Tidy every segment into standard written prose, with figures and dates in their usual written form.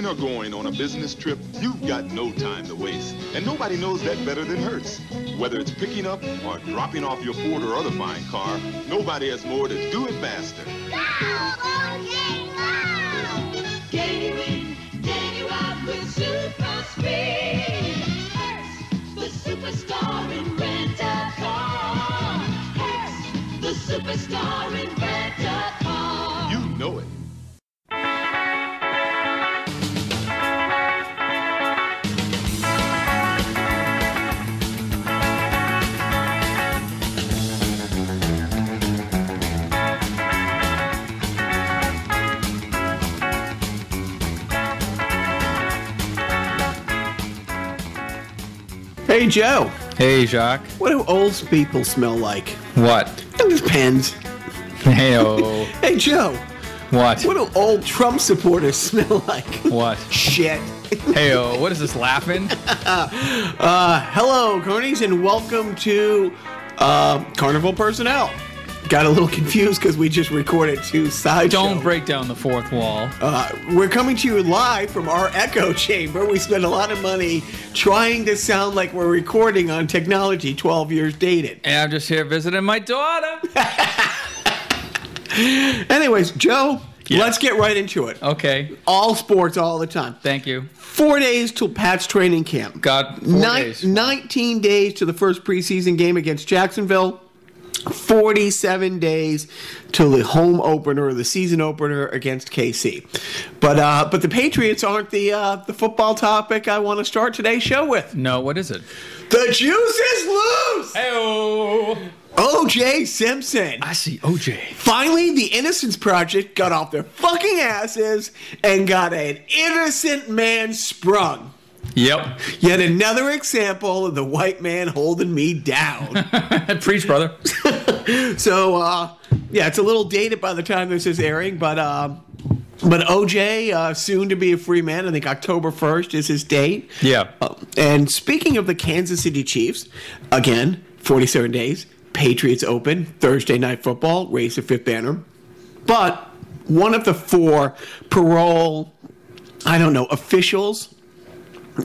coming or going on a business trip, you've got no time to waste. And nobody knows that better than Hertz. Whether it's picking up or dropping off your Ford or other fine car, nobody has more to do it faster. Go, OJ, go! Getting you out with super speed. Hertz, the superstar in rent-a-car. Hertz, the superstar in rent-a-car. You know it. Hey, Joe. Hey, Jacques. What do old people smell like? What? It depends. Hey-o. Hey, Joe. What? What do old Trump supporters smell like? What? Shit. Hey-o. What is this, laughing? Hello, Carnies, and welcome to Carnival Personnel. Got a little confused because we just recorded two sideshows. Don't break down the fourth wall. We're coming to you live from our echo chamber. We spent a lot of money trying to sound like we're recording on technology 12 years dated. And I'm just here visiting my daughter. Anyways, Joe, Yeah. Let's get right into it. Okay. All sports all the time. Thank you. 4 days till Pat's training camp. Got 4 days. 19 days to the first preseason game against Jacksonville. 47 days till the home opener or the season opener against KC. But the Patriots aren't the football topic I want to start today's show with. No, what is it? The juice is loose! Hey-o. OJ Simpson. I see OJ. Finally, the Innocence Project got off their fucking asses and got an innocent man sprung. Yep. Yet another example of the white man holding me down. Preach, brother. So, yeah, it's a little dated by the time this is airing, but OJ, soon to be a free man. I think October 1st is his date. Yeah. And speaking of the Kansas City Chiefs, again, 47 days, Patriots open, Thursday Night Football, raise the fifth banner. But one of the 4 parole, officials,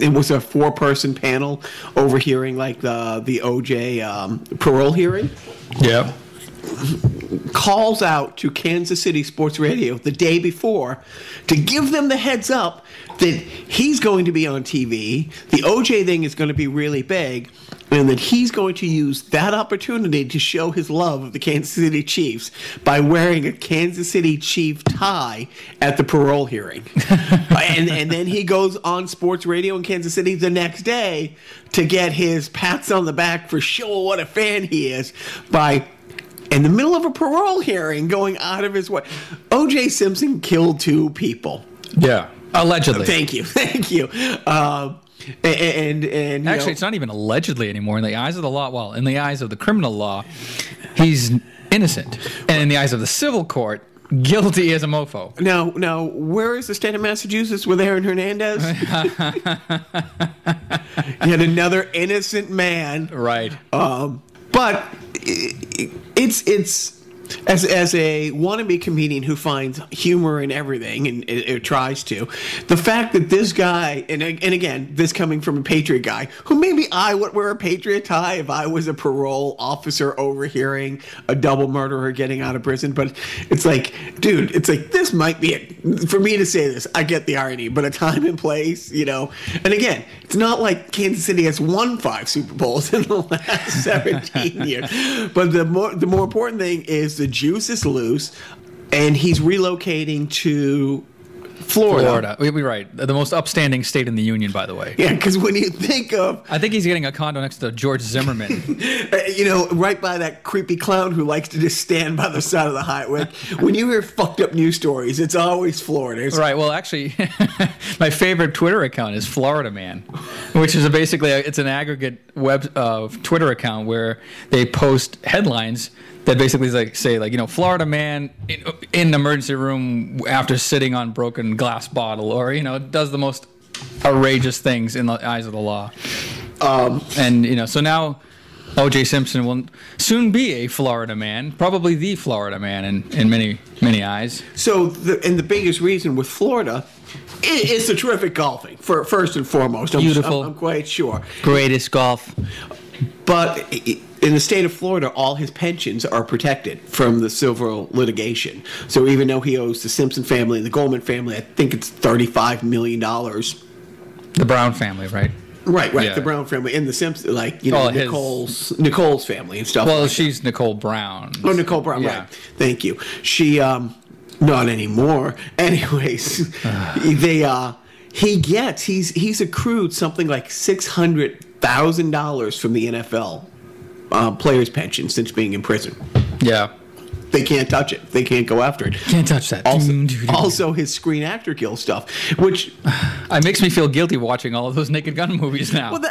it was a 4-person panel overhearing like the OJ parole hearing. Yep. Calls out to Kansas City Sports Radio the day before to give them the heads up that he's going to be on TV, the OJ thing is going to be really big, and that he's going to use that opportunity to show his love of the Kansas City Chiefs by wearing a Kansas City Chief tie at the parole hearing. and then he goes on sports radio in Kansas City the next day to get his pats on the back for showing what a fan he is by, in the middle of a parole hearing, going out of his way. OJ Simpson killed 2 people. Yeah. Allegedly. Thank you. And actually, it's not even allegedly anymore. In the eyes of the law, well, in the eyes of the criminal law, he's innocent. And in the eyes of the civil court, guilty as a mofo. Now, where is the state of Massachusetts with Aaron Hernandez? Yet another innocent man. Right. But it's as a wannabe comedian who finds humor in everything and it tries to, the fact that this guy, and again, this coming from a Patriot guy, who maybe I would wear a Patriot tie if I was a parole officer overhearing a double murderer getting out of prison, but it's like, dude, it's like, this might be it. For me to say this, I get the irony, but a time and place, and again, it's not like Kansas City has won 5 Super Bowls in the last 17 years, but the more important thing is the juice is loose, and he's relocating to Florida. We'd be right. The most upstanding state in the union, by the way. Yeah, because when you think of... I think he's getting a condo next to George Zimmerman. Right by that creepy clown who likes to just stand by the side of the highway. When you hear fucked up news stories, it's always Florida. Right. Well, actually, my favorite Twitter account is Florida Man, which is basically it's an aggregate web Twitter account where they post headlines that basically say Florida man in an emergency room after sitting on broken glass bottle, or does the most outrageous things in the eyes of the law. So now OJ Simpson will soon be a Florida man, probably the Florida man in many eyes. So, the biggest reason with Florida is the terrific golfing, first and foremost. Beautiful. I'm quite sure. Greatest golf. But in the state of Florida, all his pensions are protected from the civil litigation. So even though he owes the Simpson family and the Goldman family, I think it's $35 million. The Brown family, right? Right. Yeah. The Brown family and the Simpson, Nicole's family and stuff. Well, like she's Nicole Brown. Oh, Nicole Brown, Yeah. right. Thank you. She, not anymore. Anyways, he's accrued something like $600,000 from the NFL players' pension since being in prison. Yeah. They can't touch it. They can't go after it. Can't touch that. Also his Screen Actor Guild stuff, which it makes me feel guilty watching all of those Naked Gun movies now. well,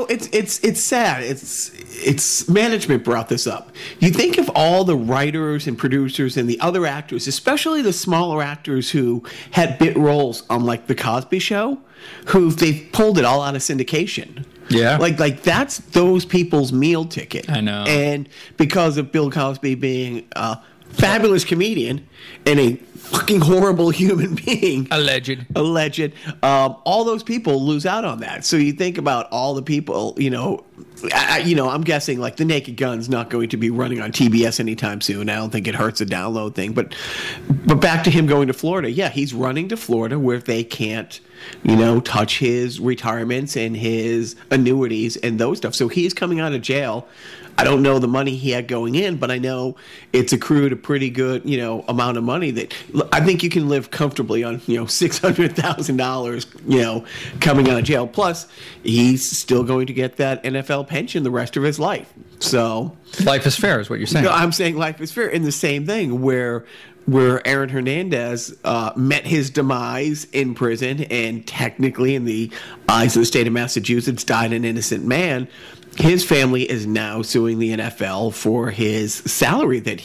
it's sad. It's management brought this up. You think of all the writers and producers and the other actors, especially the smaller actors who had bit roles on like The Cosby Show, who they've pulled it all out of syndication. Yeah. Like that's those people's meal ticket. I know. And because of Bill Cosby being a fabulous comedian and a fucking horrible human being. Alleged. All those people lose out on that. So you think about all the people, I'm guessing like the Naked Gun's not going to be running on TBS anytime soon. I don't think it hurts the download thing. But back to him going to Florida. Yeah, he's running to Florida where they can't, touch his retirements and his annuities and those stuff. So he's coming out of jail. I don't know the money he had going in, but I know it's accrued a pretty good, amount of money that I think you can live comfortably on, $600,000, coming out of jail. Plus, he's still going to get that NFL pension the rest of his life. So Life is fair is what you're saying. no, I'm saying life is fair. In the same thing where Aaron Hernandez met his demise in prison and technically in the eyes of the state of Massachusetts died an innocent man. His family is now suing the NFL for his salary that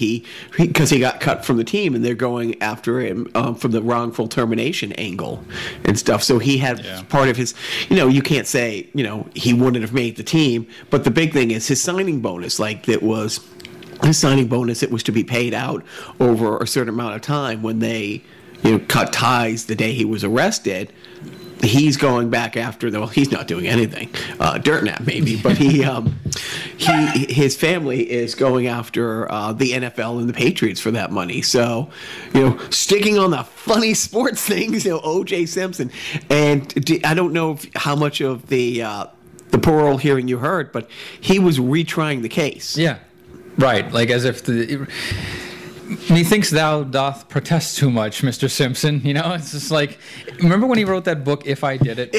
because he got cut from the team, and they're going after him from the wrongful termination angle and stuff. So he had part of his, you can't say, he wouldn't have made the team, but the big thing is his signing bonus, it was to be paid out over a certain amount of time when they, cut ties the day he was arrested. He's going back after he's not doing anything, dirt nap maybe, but his family is going after the NFL and the Patriots for that money. So, sticking on the funny sports things, OJ Simpson, and I don't know how much of the parole hearing you heard, but he was retrying the case. Yeah, right. Like as if methinks thou doth protest too much, Mr. Simpson. It's just like, remember when he wrote that book, If I Did It?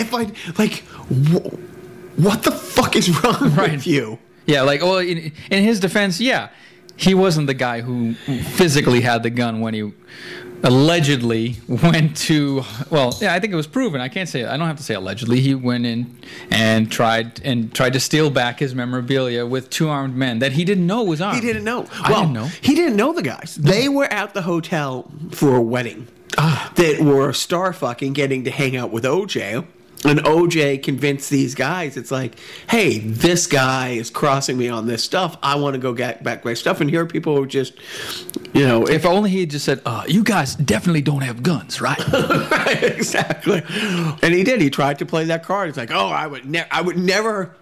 What the fuck is wrong with you? Yeah, in his defense, he wasn't the guy who physically had the gun when he allegedly went to, I think it was proven. I don't have to say allegedly. He went in and tried to steal back his memorabilia with two armed men that he didn't know was armed. He didn't know. I didn't know. He didn't know the guys. No. They were at the hotel for a wedding that were star fucking getting to hang out with OJ. And OJ convinced these guys, it's like, hey, this guy is crossing me on this stuff. I want to go get back my stuff. And here are people who just, If only he had just said, you guys definitely don't have guns, right? Right, exactly. And he did. He tried to play that card. It's like, I would never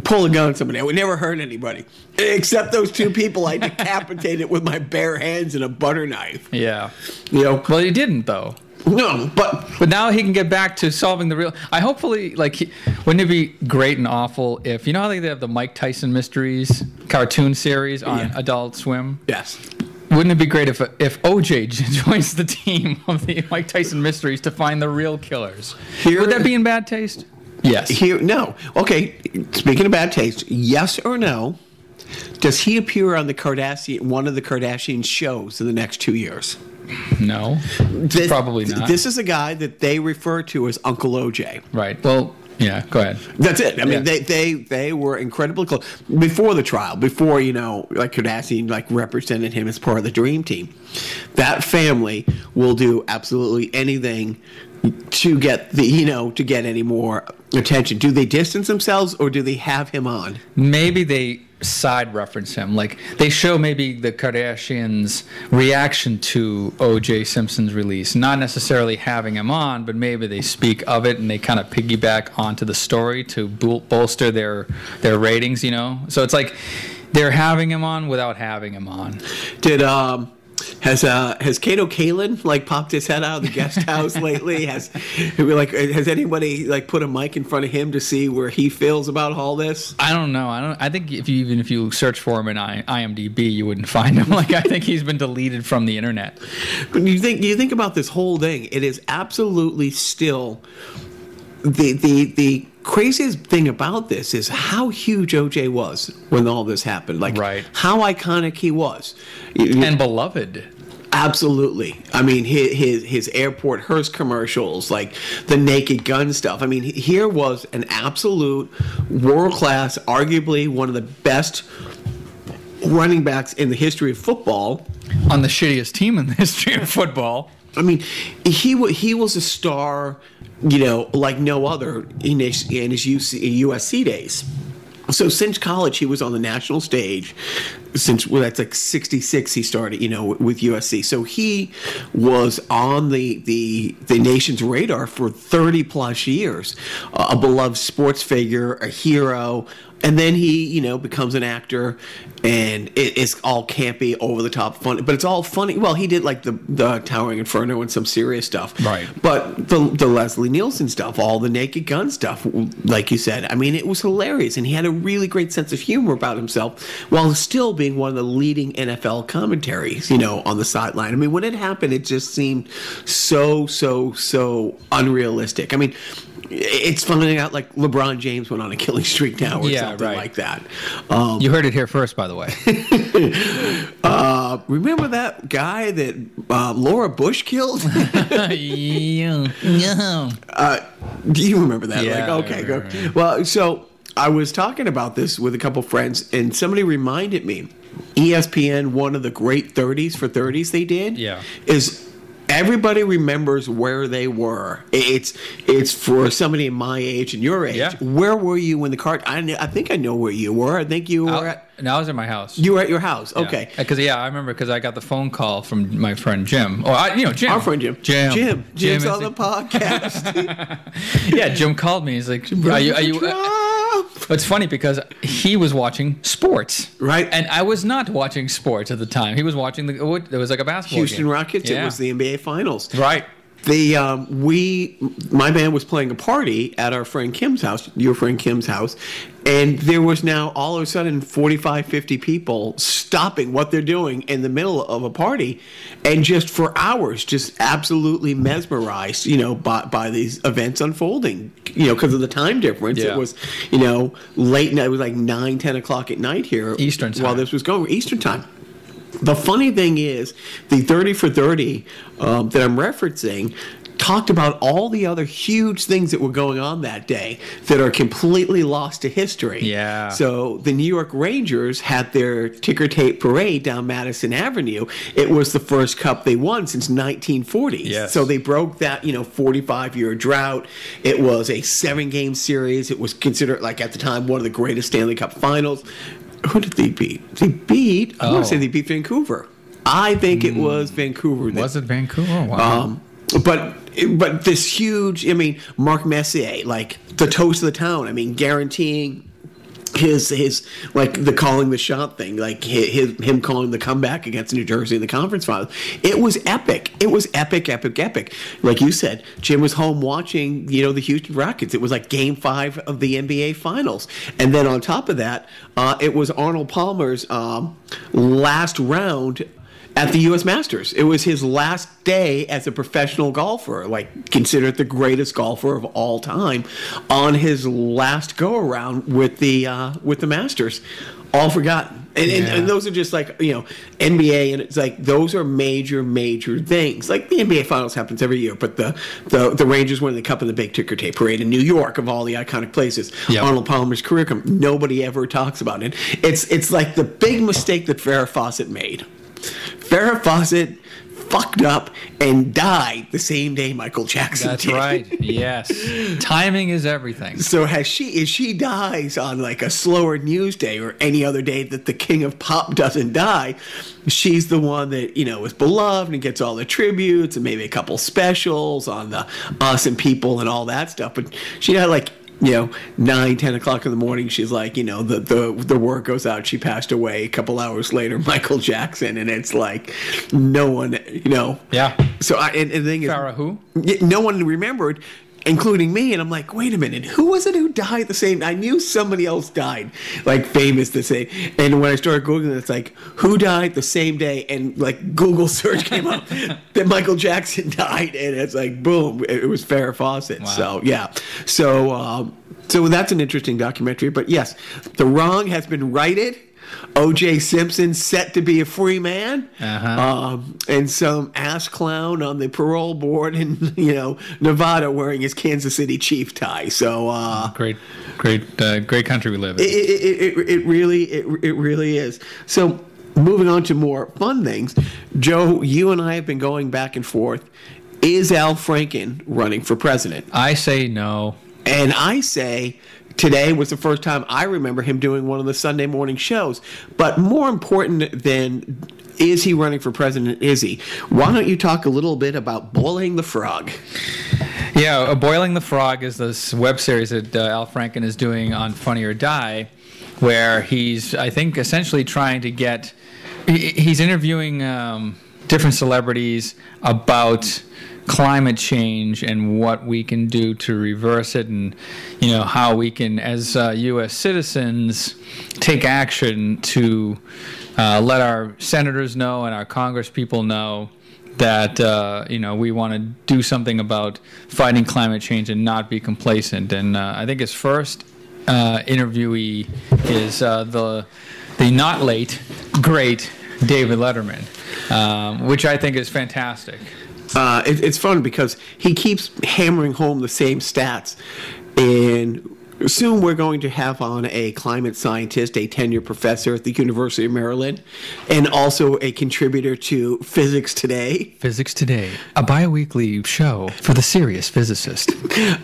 pull a gun on somebody. I would never hurt anybody. Except those two people I decapitated with my bare hands and a butter knife. Yeah. Well, he didn't, though. No, but now he can get back to solving the real. I hopefully wouldn't it be great and awful if how they have the Mike Tyson Mysteries cartoon series on Adult Swim? Yes. Wouldn't it be great if OJ joins the team of the Mike Tyson Mysteries to find the real killers? Would that be in bad taste? Yes. No. Okay. Speaking of bad taste, yes or no? Does he appear on one of the Kardashian shows in the next 2 years? No, probably not. This is a guy that they refer to as Uncle OJ. Right. Well, yeah, go ahead. That's it. I mean, they were incredibly close before the trial, before, Kardashian, represented him as part of the dream team. That family will do absolutely anything to get to get any more attention. Do they distance themselves or do they have him on? Maybe they side reference him. Like they show maybe the Kardashians' reaction to OJ Simpson's release, not necessarily having him on, but maybe they speak of it and they kind of piggyback onto the story to bolster their ratings. You know, so it's like they're having him on without having him on. Has Kato Kalin like popped his head out of the guest house lately? Has anybody like put a mic in front of him to see where he feels about all this? I don't know. I think if you search for him in IMDb, you wouldn't find him. Like I think he's been deleted from the internet. But you think about this whole thing, it is absolutely still the craziest thing about this is how huge OJ was when all this happened. Like, right. How iconic he was. And beloved. Absolutely. I mean, his airport hearse commercials, like the Naked Gun stuff. I mean, here was an absolute world-class, arguably one of the best running backs in the history of football. On the shittiest team in the history of football. I mean, he was a star, you know, like no other in his USC days. So since college, he was on the national stage. That's like 66 he started, you know, with USC. So he was on the nation's radar for 30 plus years. A beloved sports figure, a hero. And then he, you know, becomes an actor, and it's all campy, over the top, funny. But it's all funny. Well, he did like the Towering Inferno and some serious stuff. Right. But the Leslie Nielsen stuff, all the Naked Gun stuff, like you said, I mean, it was hilarious. And he had a really great sense of humor about himself while still being one of the leading NFL commentaries, you know, on the sideline. I mean, when it happened, it just seemed so unrealistic. I mean, it's finding out like LeBron James went on a killing streak now or something like that. You heard it here first, by the way. Remember that guy that Laura Bush killed? Yeah. Do you remember that? Yeah, Like, okay, go. right. Well, so I was talking about this with a couple friends, and somebody reminded me, ESPN, one of the great 30s for 30s they did, is everybody remembers where they were. It's for somebody in my age and your age. Yeah. Where were you when the cart? I think I know where you were. I think you were at. No, I was at my house. You were at your house. Okay. Because I remember because I got the phone call from my friend Jim. Jim. Our friend Jim. Jim's on the podcast. Yeah, Jim called me. He's like, "Are you?" It's funny because he was watching sports, right? And I was not watching sports at the time. He was watching there was like a basketball Houston game. Rockets. Yeah. It was the NBA Finals, right? My band was playing a party at our friend Kim's house, your friend Kim's house, and there was now all of a sudden 45, 50 people stopping what they're doing in the middle of a party, and just for hours, just absolutely mesmerized, you know, by these events unfolding, you know, because of the time difference. Yeah. It was, you know, late night. It was like 9, 10 o'clock at night here, Eastern time, while this was going Eastern time. The funny thing is, the 30 for 30 that I'm referencing talked about all the other huge things that were going on that day that are completely lost to history. Yeah. So the New York Rangers had their ticker tape parade down Madison Avenue. It was the first cup they won since 1940. Yes. So they broke that, 45-year drought. It was a 7-game series. It was considered, like at the time, one of the greatest Stanley Cup finals. Who did they beat? I want to say they beat Vancouver. I think it was Vancouver. Was it Vancouver? Wow. But this huge, Marc Messier, like the toast of the town, guaranteeing his like the calling the shot thing, like him calling the comeback against New Jersey in the conference finals. It was epic. It was epic. Like you said, Jim was home watching, the Houston Rockets. It was like Game 5 of the NBA Finals, and then on top of that, it was Arnold Palmer's last round at the U.S. Masters. It was his last day as a professional golfer, like considered the greatest golfer of all time, on his last go-around with the Masters. All forgotten. And those are just like, NBA, and it's like those are major things. Like the NBA Finals happens every year, but the Rangers win the Cup in the big ticker tape parade in New York, of all the iconic places. Yep. Arnold Palmer's career, nobody ever talks about it. It's like the big mistake that Farrah Fawcett made. Farrah Fawcett fucked up and died the same day Michael Jackson That's did. right. Yes. Timing is everything. So if she dies on like a slower news day or any other day that the king of pop doesn't die, she's the one that, is beloved and gets all the tributes and maybe a couple specials on the Us and People and all that stuff. But she had like 9, 10 o'clock in the morning, she's like, the word goes out, she passed away. A couple hours later, Michael Jackson, and it's like, no one, Yeah. So and the thing is, Farrah who? no one remembered, including me, and I'm like, wait a minute, who was it who died the same? I knew somebody else died, like famous the same. And when I started Googling, it's like, who died the same day? And like Google search came up that Michael Jackson died, and it's like, boom, it was Farrah Fawcett. Wow. So yeah, so that's an interesting documentary. But yes, the wrong has been righted. OJ Simpson set to be a free man, and some ass clown on the parole board in Nevada wearing his Kansas City Chief tie. So Great country we live in. it really is. So moving on to more fun things, Joe, you and I have been going back and forth. Is Al Franken running for president? I say no. And I say today was the first time I remember him doing one of the Sunday morning shows. But more important than is he running for president, is he? Why don't you talk a little bit about Boiling the Frog? Yeah, Boiling the Frog is this web series that Al Franken is doing on Funny or Die, where he's, I think, essentially trying to get... He's interviewing different celebrities about climate change and what we can do to reverse it, and how we can, as U.S. citizens, take action to let our senators know and our Congress people know that we want to do something about fighting climate change and not be complacent. And I think his first interviewee is the not late great David Letterman, which I think is fantastic. It's fun because he keeps hammering home the same stats, and soon we're going to have on a climate scientist, a tenured professor at the University of Maryland, and also a contributor to Physics Today. Physics Today, a bi-weekly show for the serious physicist.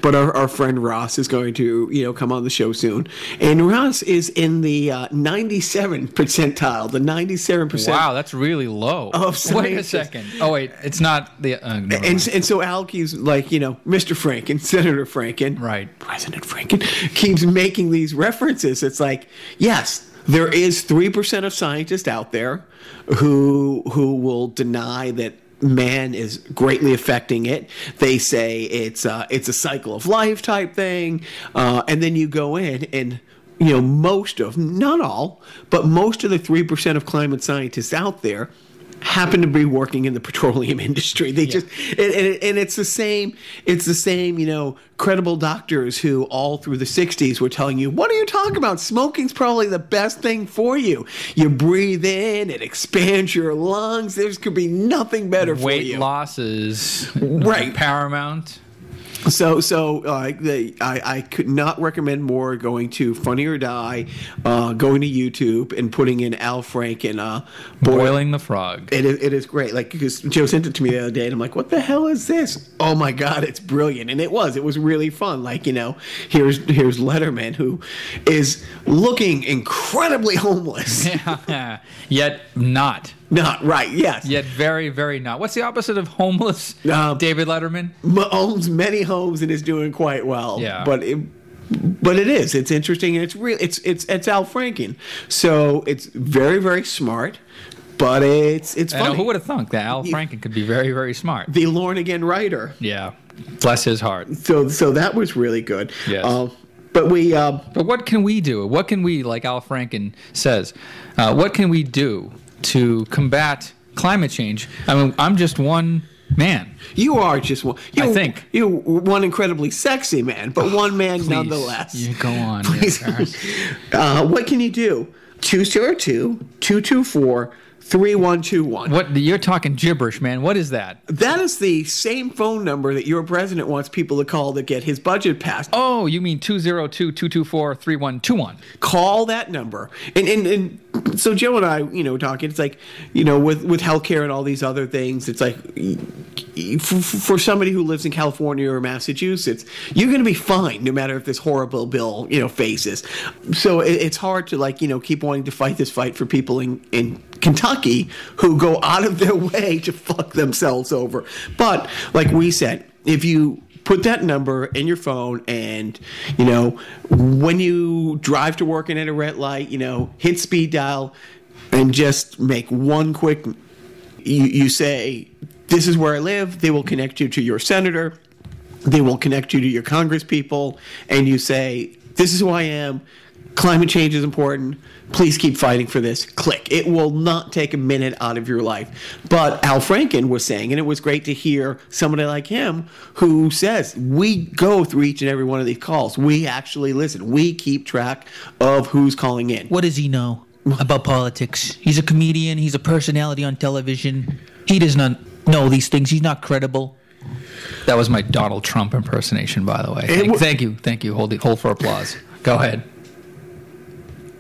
But our friend Ross is going to, come on the show soon. And Ross is in the 97 percentile, the 97%. Wow, that's really low. Of Wait a scientists. second. Oh, wait, it's not the... never mind. And so Al keeps like, Mr. Franken, Senator Franken, Right. President Franken, keeps making these references. It's like, yes, there is 3% of scientists out there who will deny that man is greatly affecting it. They say it's a cycle of life type thing, and then you go in and most of, not all, but most of the 3% of climate scientists out there happen to be working in the petroleum industry. They just and it's the same credible doctors who all through the 60s were telling you, what are you talking about? Smoking's probably the best thing for you. You breathe in, it expands your lungs. There could be nothing better for you. Weight loss is Right. paramount. So I could not recommend more going to Funny or Die, going to YouTube and putting in Al Franken, Boiling the Frog. It is great. Like, because Joe sent it to me the other day, and I'm like, "What the hell is this?" Oh my God, it's brilliant, and it was really fun. Like, here's Letterman, who is looking incredibly homeless. Yet not. Not right. Yes. Yet very, very not. What's the opposite of homeless? David Letterman? Owns many homes and is doing quite well. Yeah. But it is. It's interesting, and it's real. It's Al Franken. So it's very, very smart, but it's funny. Who would have thunk that Al Franken could be very, very smart? The Lorne again writer. Yeah. Bless his heart. So that was really good. Yes. But we. But what can we do? What can we, like Al Franken says, what can we do to combat climate change? I mean, I'm just one man. You are just one. I think. You're one incredibly sexy man, but one man Please, nonetheless. You go on. Please. Yes, What can you do? 202-224 3121. What? You're talking gibberish, man. What is that? That is the same phone number that your president wants people to call to get his budget passed. Oh, you mean 202-224-3121. Call that number. And so Joe and I, talking, it's like, with healthcare and all these other things, it's like for somebody who lives in California or Massachusetts, you're going to be fine no matter if this horrible bill, faces. So it's hard to keep wanting to fight this fight for people in Kentucky who go out of their way to fuck themselves over. But like we said, if you put that number in your phone and, when you drive to work and at a red light, hit speed dial and just make one quick, you say, this is where I live. They will connect you to your senator. They will connect you to your congresspeople. And you say, this is who I am. Climate change is important. Please keep fighting for this. Click. It will not take a minute out of your life. But Al Franken was saying, and it was great to hear somebody like him who says, we go through each and every one of these calls. We actually listen. We keep track of who's calling in. What does he know about politics? He's a comedian. He's a personality on television. He does not know these things. He's not credible. That was my Donald Trump impersonation, by the way. Thank you. Hold for applause. Go ahead.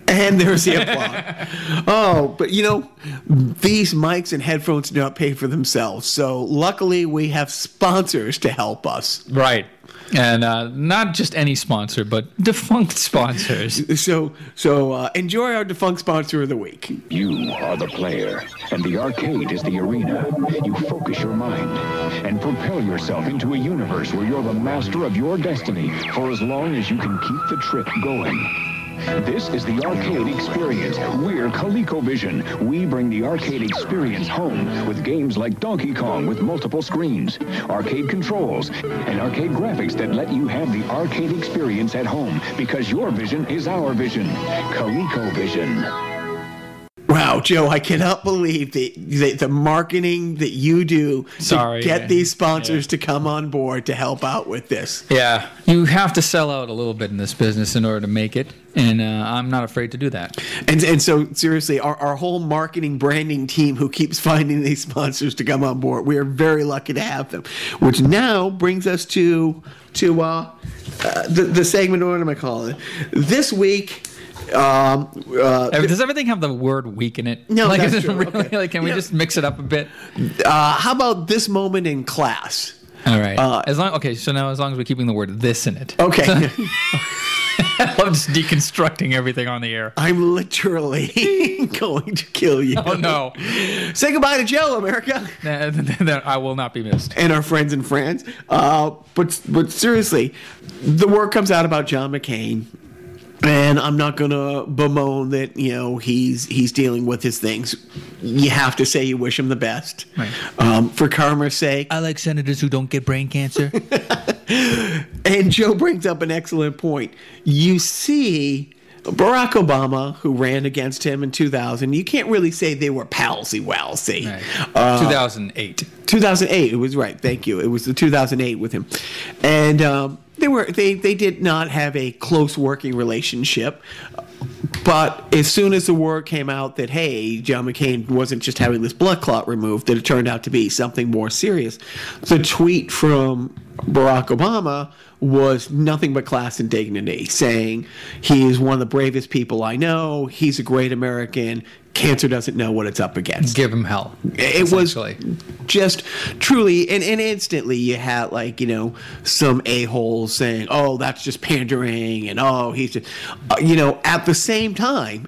And there's the applause. Oh, but these mics and headphones do not pay for themselves. So luckily we have sponsors to help us. Right. And not just any sponsor, but defunct sponsors. So enjoy our defunct sponsor of the week. You are the player, and the arcade is the arena. You focus your mind and propel yourself into a universe where you're the master of your destiny for as long as you can keep the trip going. This is the arcade experience. We're ColecoVision. We bring the arcade experience home with games like Donkey Kong with multiple screens, arcade controls, and arcade graphics that let you have the arcade experience at home because your vision is our vision. ColecoVision. Wow, Joe, I cannot believe the marketing that you do to get these sponsors to come on board to help out with this. Yeah, you have to sell out a little bit in this business in order to make it, and I'm not afraid to do that. And so, seriously, our whole marketing branding team who keeps finding these sponsors to come on board, we are very lucky to have them, which now brings us to the segment, what am I calling it? This week... does everything have the word "weak" in it? No, that's true. Really, Okay. Can we just mix it up a bit? How about this moment in class? All right. As long as we're keeping the word "this" in it. Okay. I love just deconstructing everything on the air. I'm literally going to kill you. Oh no! Say goodbye to Joe, America. I will not be missed. And our friends in France. But seriously, the word comes out about John McCain. And I'm not going to bemoan that, he's dealing with his things. You have to say you wish him the best. Right. For karma's sake. I like senators who don't get brain cancer. And Joe brings up an excellent point. You see, Barack Obama, who ran against him in 2000, you can't really say they were palsy-walsy. Right. 2008. 2008, it was right. Thank you. It was the 2008 with him. And... They did not have a close working relationship, but as soon as the word came out that, hey, John McCain wasn't just having this blood clot removed, that it turned out to be something more serious, the tweet from Barack Obama was nothing but class and dignity, saying he is one of the bravest people I know, he's a great American, cancer doesn't know what it's up against. Give him hell. It was just truly, and instantly you had some a-holes saying, oh, that's just pandering, and oh, he's just, at the same time,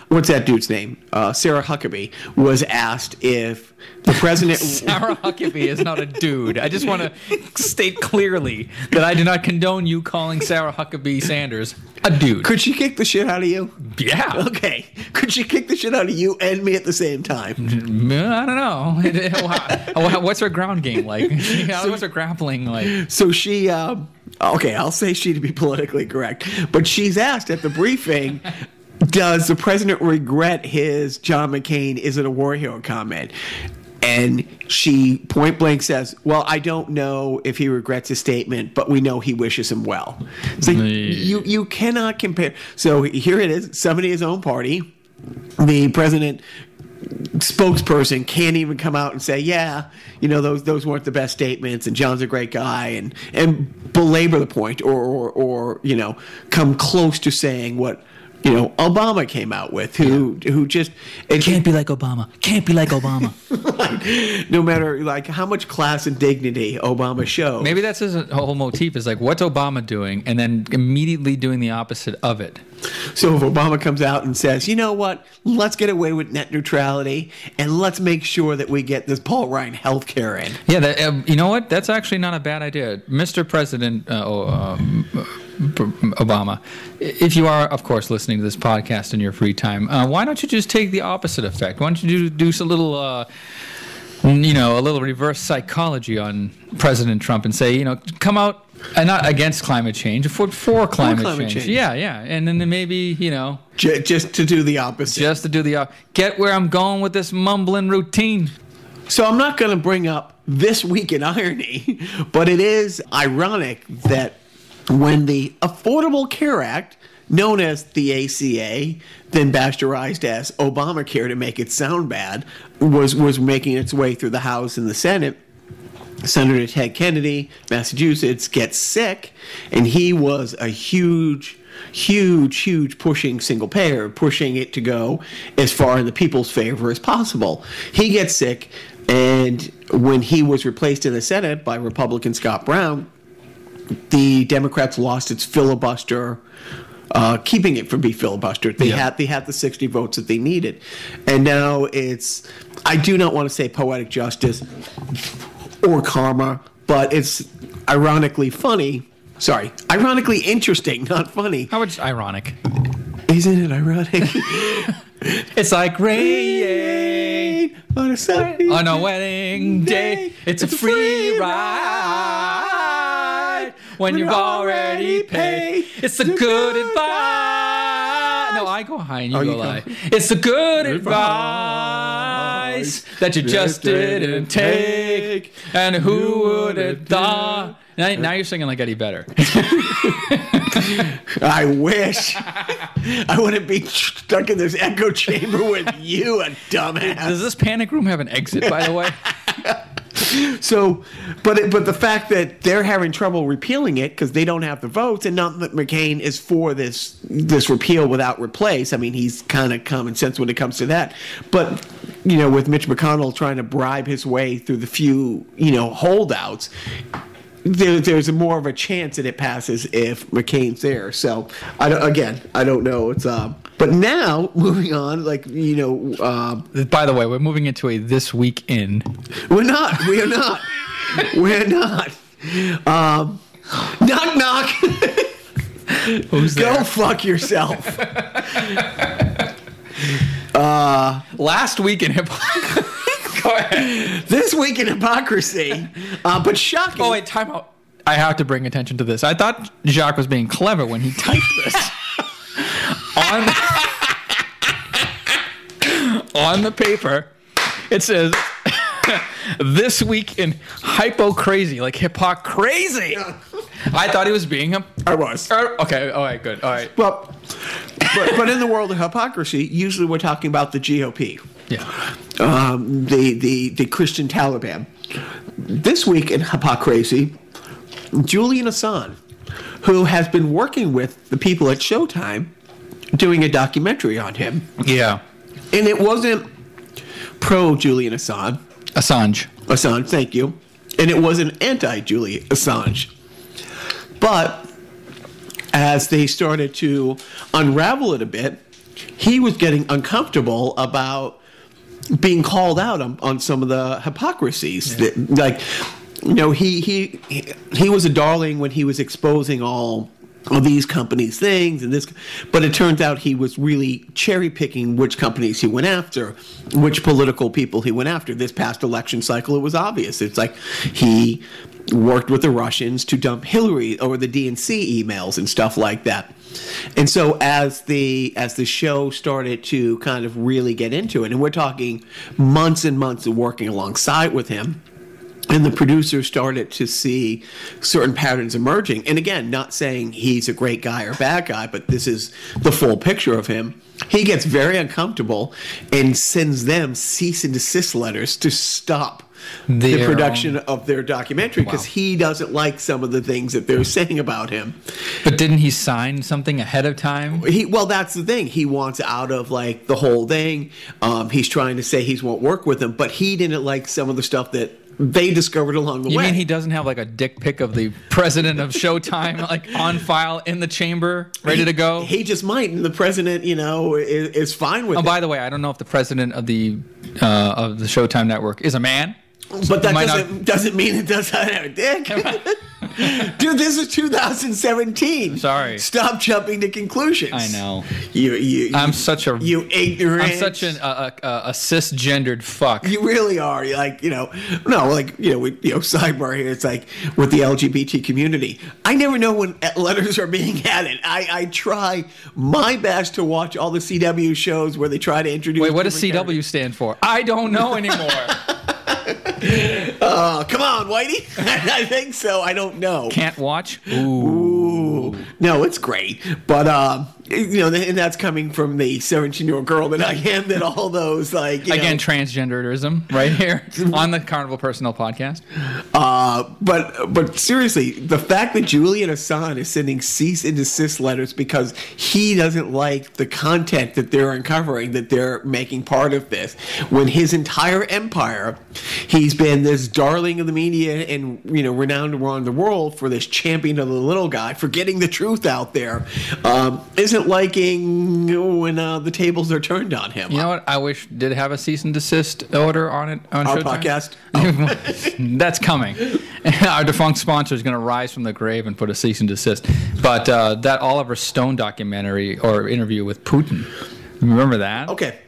what's that dude's name? Sarah Huckabee was asked if the president... Sarah Huckabee is not a dude. I just want to state clearly that I do not condone you calling Sarah Huckabee Sanders a dude. Could she kick the shit out of you? Yeah. Okay. Could she kick the shit out of you and me at the same time? I don't know. What's her ground game like? What's her grappling like? So she... okay, I'll say she to be politically correct. But she's asked at the briefing... Does the president regret his John McCain isn't a war hero comment? And she point blank says, well, I don't know if he regrets his statement, but we know he wishes him well. It's like, you cannot compare. So here it is, somebody in his own party the president spokesperson can't even come out and say, yeah, those weren't the best statements, and John's a great guy, and belabor the point, or come close to saying what Obama came out with, who just it can't be like Obama. Can't be like Obama. No matter how much class and dignity Obama shows. Maybe that's his whole motif, is what's Obama doing, and then immediately doing the opposite of it. So if Obama comes out and says, you know what, let's get away with net neutrality, and let's make sure that we get this Paul Ryan health care in. Yeah, you know what? That's actually not a bad idea. Mr. President Obama, if you are, of course, listening to this podcast in your free time, why don't you just take the opposite effect? Why don't you do a little... a little reverse psychology on President Trump and say, come out not against climate change, for climate change. Yeah, and then maybe, just to do the opposite. Just to do the opposite. Get where I'm going with this mumbling routine. So I'm not going to bring up this week in irony, but it is ironic that when the Affordable Care Act, known as the ACA, then bastardized as Obamacare to make it sound bad, was making its way through the House and the Senate, Senator Ted Kennedy, Massachusetts, gets sick, and he was a huge pushing single payer, pushing it to go as far in the people's favor as possible. He gets sick, and when he was replaced in the Senate by Republican Scott Brown, the Democrats lost its filibuster, keeping it from being filibustered. They had the 60 votes that they needed. And now it's, I do not want to say poetic justice or karma, but it's ironically interesting, not funny. How much ironic? Isn't it ironic? It's like rain on a Sunday, on a wedding day. It's a free ride when you've already paid. It's the good advice. No, I go high and you go low. It's the good advice that you just didn't take. And who would have thought? Now you're singing like Eddie Vedder. I wish. I wouldn't be stuck in this echo chamber with you, a dumbass. Does this panic room have an exit, by the way? So, but the fact that they're having trouble repealing it because they don't have the votes, and not that McCain is for this repeal without replace. I mean, he's kind of common sense when it comes to that. But with Mitch McConnell trying to bribe his way through the few holdouts, there's more of a chance that it passes if McCain's there. So I don't know. It's but now moving on, by the way, we're moving into a this week in. We're not. We are not. We're not. Knock knock. Who's there? Go fuck yourself. Last week in hip. Go ahead. This week in hypocrisy, but shocking. Oh wait, time out. I have to bring attention to this. I thought Jacques was being clever when he typed this on the paper. It says, "This week in hypo crazy," like hip-hop crazy. I thought he was being a. I was. Okay. All right. Good. All right. Well, but in the world of hypocrisy, usually we're talking about the GOP. Yeah. The Christian Taliban. This week in hypocrisy, Julian Assange, who has been working with the people at Showtime doing a documentary on him. Yeah. And it wasn't pro Julian Assange. Assange, thank you. And it wasn't anti-Julian Assange. But as they started to unravel it a bit, he was getting uncomfortable about being called out on some of the hypocrisies. Yeah. He was a darling when he was exposing all of these companies' things and this, but it turns out he was really cherry picking which companies he went after, which political people he went after. This past election cycle, it was obvious. It's like he worked with the Russians to dump Hillary over the DNC emails and stuff like that. And so as the show started to kind of really get into it, and we're talking months and months of working alongside with him, And the producers started to see certain patterns emerging. And again, not saying he's a great guy or bad guy, but this is the full picture of him. He gets very uncomfortable and sends them cease and desist letters to stop the production of their documentary because he doesn't like some of the things that they're saying about him. But didn't he sign something ahead of time? Well, that's the thing. He wants out of like the whole thing. He's trying to say he won't work with them, but he didn't like some of the stuff that they discovered along the way. You mean he doesn't have like a dick pic of the president of Showtime like on file in the chamber, ready to go? He just might, and the president, is fine with it. Oh, by the way, I don't know if the president of the Showtime network is a man. But that doesn't mean it doesn't have a dick. Dude, this is 2017. Sorry. Stop jumping to conclusions. I know. I'm such a ignorant. I'm such a cisgendered fuck. You really are. Like, sidebar here. It's like with the LGBT community. I never know when letters are being added. I try my best to watch all the CW shows where they try to introduce. Wait, what does CW stand for? I don't know anymore. Come on, Whitey. I think so. I don't know. Can't watch? Ooh. No, it's great. But, and that's coming from the 17-year-old girl that I am, that all those, Again, transgenderism right here on the Carnival Personnel Podcast. But seriously, the fact that Julian Assange is sending cease and desist letters because he doesn't like the content that they're uncovering, that they're making part of this, when his entire empire, he's been this darling of the media and, renowned around the world for this champion of the little guy, for getting the truth out there, isn't liking when the tables are turned on him. You know what? I wish did have a cease and desist order on it on our Showtime. Podcast. Oh. That's coming. Our defunct sponsor is going to rise from the grave and put a cease and desist. But that Oliver Stone documentary or interview with Putin, remember that? Okay.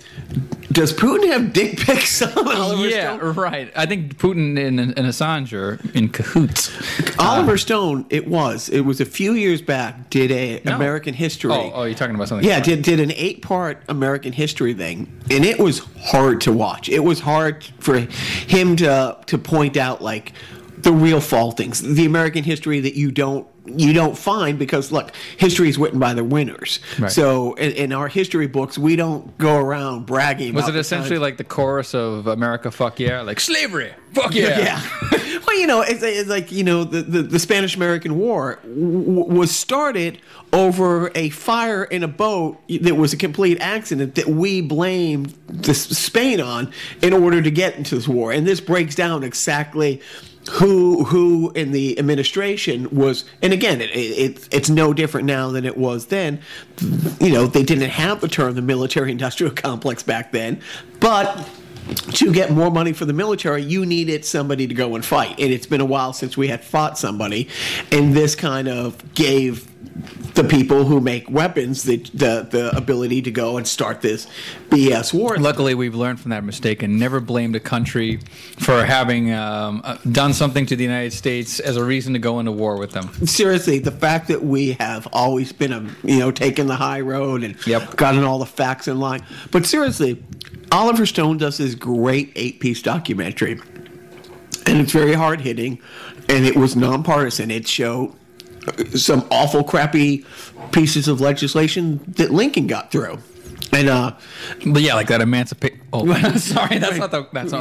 Does Putin have dick pics on Oliver Stone? Yeah, right. I think Putin and Assange are in cahoots. Oliver Stone, it was a few years back, did American history. Oh, you're talking about something. Yeah, did an 8-part American history thing, and it was hard to watch. It was hard for him to point out like the real faultings, the American history that you don't find, because look, history is written by the winners. Right. So in our history books, we don't go around bragging. Was it essentially like the chorus of America, fuck yeah, like slavery, fuck yeah? Yeah. Well, it's like the Spanish-American War was started over a fire in a boat that was a complete accident that we blamed Spain on in order to get into this war, and this breaks down exactly who in the administration was, and again, it's no different now than it was then. They didn't have the term the military-industrial complex back then, but to get more money for the military, you needed somebody to go and fight, and it's been a while since we had fought somebody, and this kind of gave the people who make weapons the ability to go and start this BS war. Luckily, we've learned from that mistake and never blamed a country for having done something to the United States as a reason to go into war with them. Seriously, the fact that we have always been taking the high road and gotten all the facts in line. But seriously, Oliver Stone does this great 8-piece documentary, and it's very hard-hitting, and it was nonpartisan. It showed some awful, crappy pieces of legislation that Lincoln got through, and but yeah, like that emancipation. Oh, sorry, that's not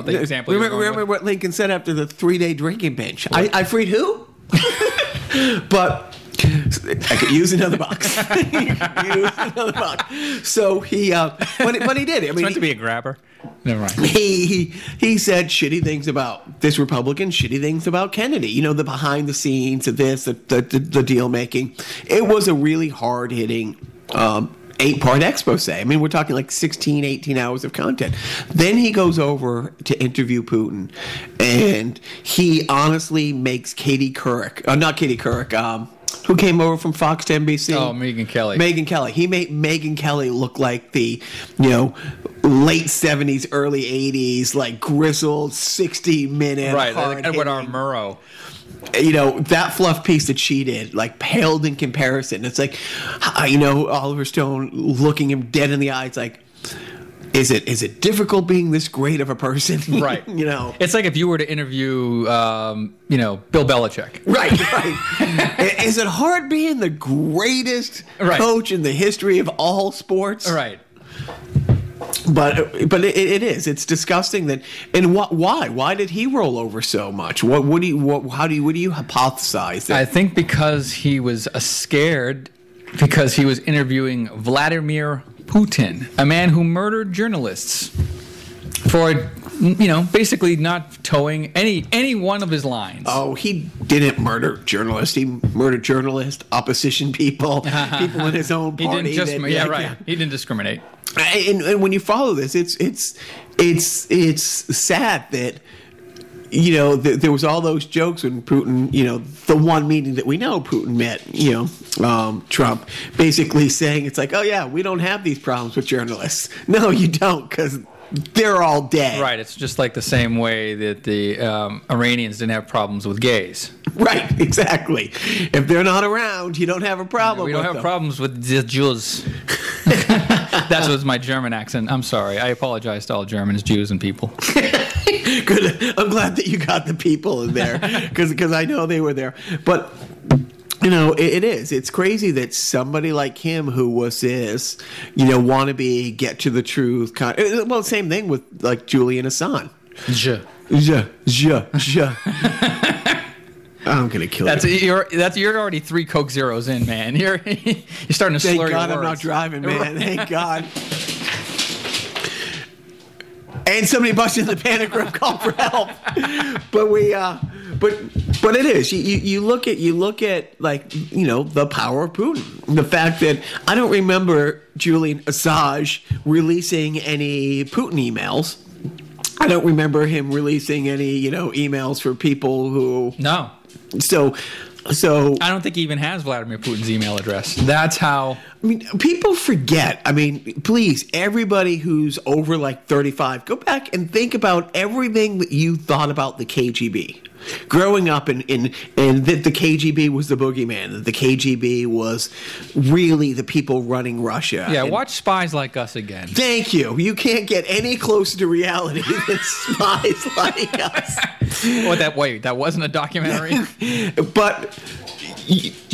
the example. Remember what Lincoln said after the 3-day drinking bench? I freed who? But I could use another box. So he, but he did. I mean, it's meant to be a grabber. Never mind. He said shitty things about this Republican, shitty things about Kennedy. The behind the scenes of this, the deal making. It was a really hard hitting 8-part expose. I mean, we're talking like 16, 18 hours of content. Then he goes over to interview Putin, and he honestly makes not Katie Couric, who came over from Fox to NBC? Oh, Megyn Kelly. Megyn Kelly. He made Megyn Kelly look like the, late 70s, early 80s, like grizzled 60-minute. Right, like Edward R. Murrow. That fluff piece that she did, like, paled in comparison. It's like, Oliver Stone looking him dead in the eyes, like, is it difficult being this great of a person? Right. It's like if you were to interview, Bill Belichick. Right. Is it hard being the greatest coach in the history of all sports? Right. But it is. It's disgusting that. And why? Why did he roll over so much? What do you hypothesize? I think because he was scared because he was interviewing Vladimir Putin, a man who murdered journalists for, basically not towing any one of his lines. Oh, he didn't murder journalists. He murdered journalists, opposition people, people in his own party. He didn't He didn't discriminate. And when you follow this, it's sad that. There was all those jokes when Putin, the one meeting that we know Putin met, Trump, basically saying it's like, oh, yeah, we don't have these problems with journalists. No, you don't, because they're all dead. Right. It's just like the same way that the Iranians didn't have problems with gays. Right. Exactly. If they're not around, you don't have a problem with them. We don't have problems with the Jews. That was my German accent. I'm sorry. I apologize to all Germans, Jews, and people. Good. I'm glad that you got the people in there because I know they were there. But it is. It's crazy that somebody like him, who was this, wannabe, get to the truth. Well, same thing with like Julian Assange. I'm gonna kill you. You're already 3 Coke Zeros in, man. You're starting to slur your words. Thank God I'm not driving, man. Thank God. And somebody busted the panic room, call for help. But but it is. You look at like the power of Putin. The fact that I don't remember Julian Assange releasing any Putin emails. I don't remember him releasing any emails for people who So I don't think he even has Vladimir Putin's email address. That's how. I mean, people forget. I mean, please, everybody who's over like 35, go back and think about everything that you thought about the KGB. Growing up and that the KGB was the boogeyman, that the KGB was really the people running Russia. Yeah, watch Spies Like Us again. Thank you. You can't get any closer to reality than Spies Like Us. That wasn't a documentary? But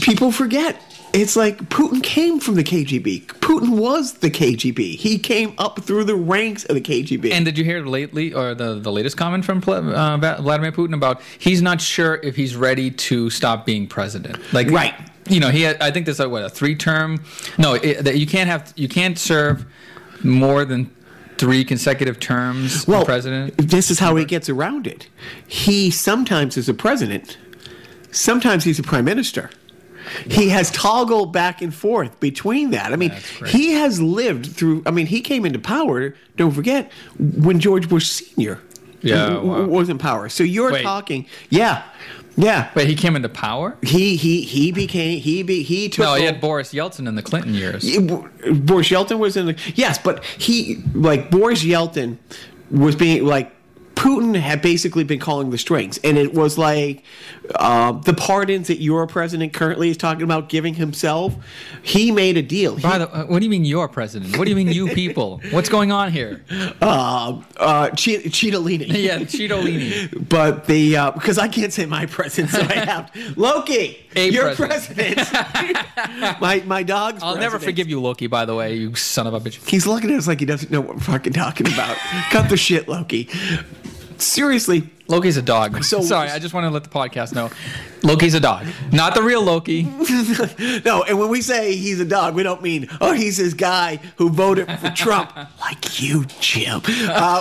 people forget. It's like Putin came from the KGB. Putin was the KGB. He came up through the ranks of the KGB. And did you hear lately, or the latest comment from Vladimir Putin about he's not sure if he's ready to stop being president? Right. He had, I think there's a 3-term. No, you can't serve more than 3 consecutive terms as president. This is how he gets around it. He sometimes is a president. Sometimes he's a prime minister. He has toggled back and forth between that. I mean, he has lived through. I mean, he came into power. Don't forget when George Bush Sr. was in power. So you're talking, yeah. Wait, he came into power? He took. No, he had Boris Yeltsin in the Clinton years. Boris Yeltsin was in the but Boris Yeltsin was being like. Putin had basically been calling the strings, and it was like the pardons that your president currently is talking about giving himself. He made a deal. What do you mean your president? What do you mean you people? What's going on here? Cheetolini. Yeah, Cheetolini. But because I can't say my president, so I have Loki. Your president. my dog's I'll never forgive you, Loki. By the way, you son of a bitch. He's looking at us like he doesn't know what we're fucking talking about. Cut the shit, Loki. Seriously. Loki's a dog. Sorry, I just want to let the podcast know. Loki's a dog. Not the real Loki. No, and when we say he's a dog, we don't mean, he's this guy who voted for Trump, like you, Jim.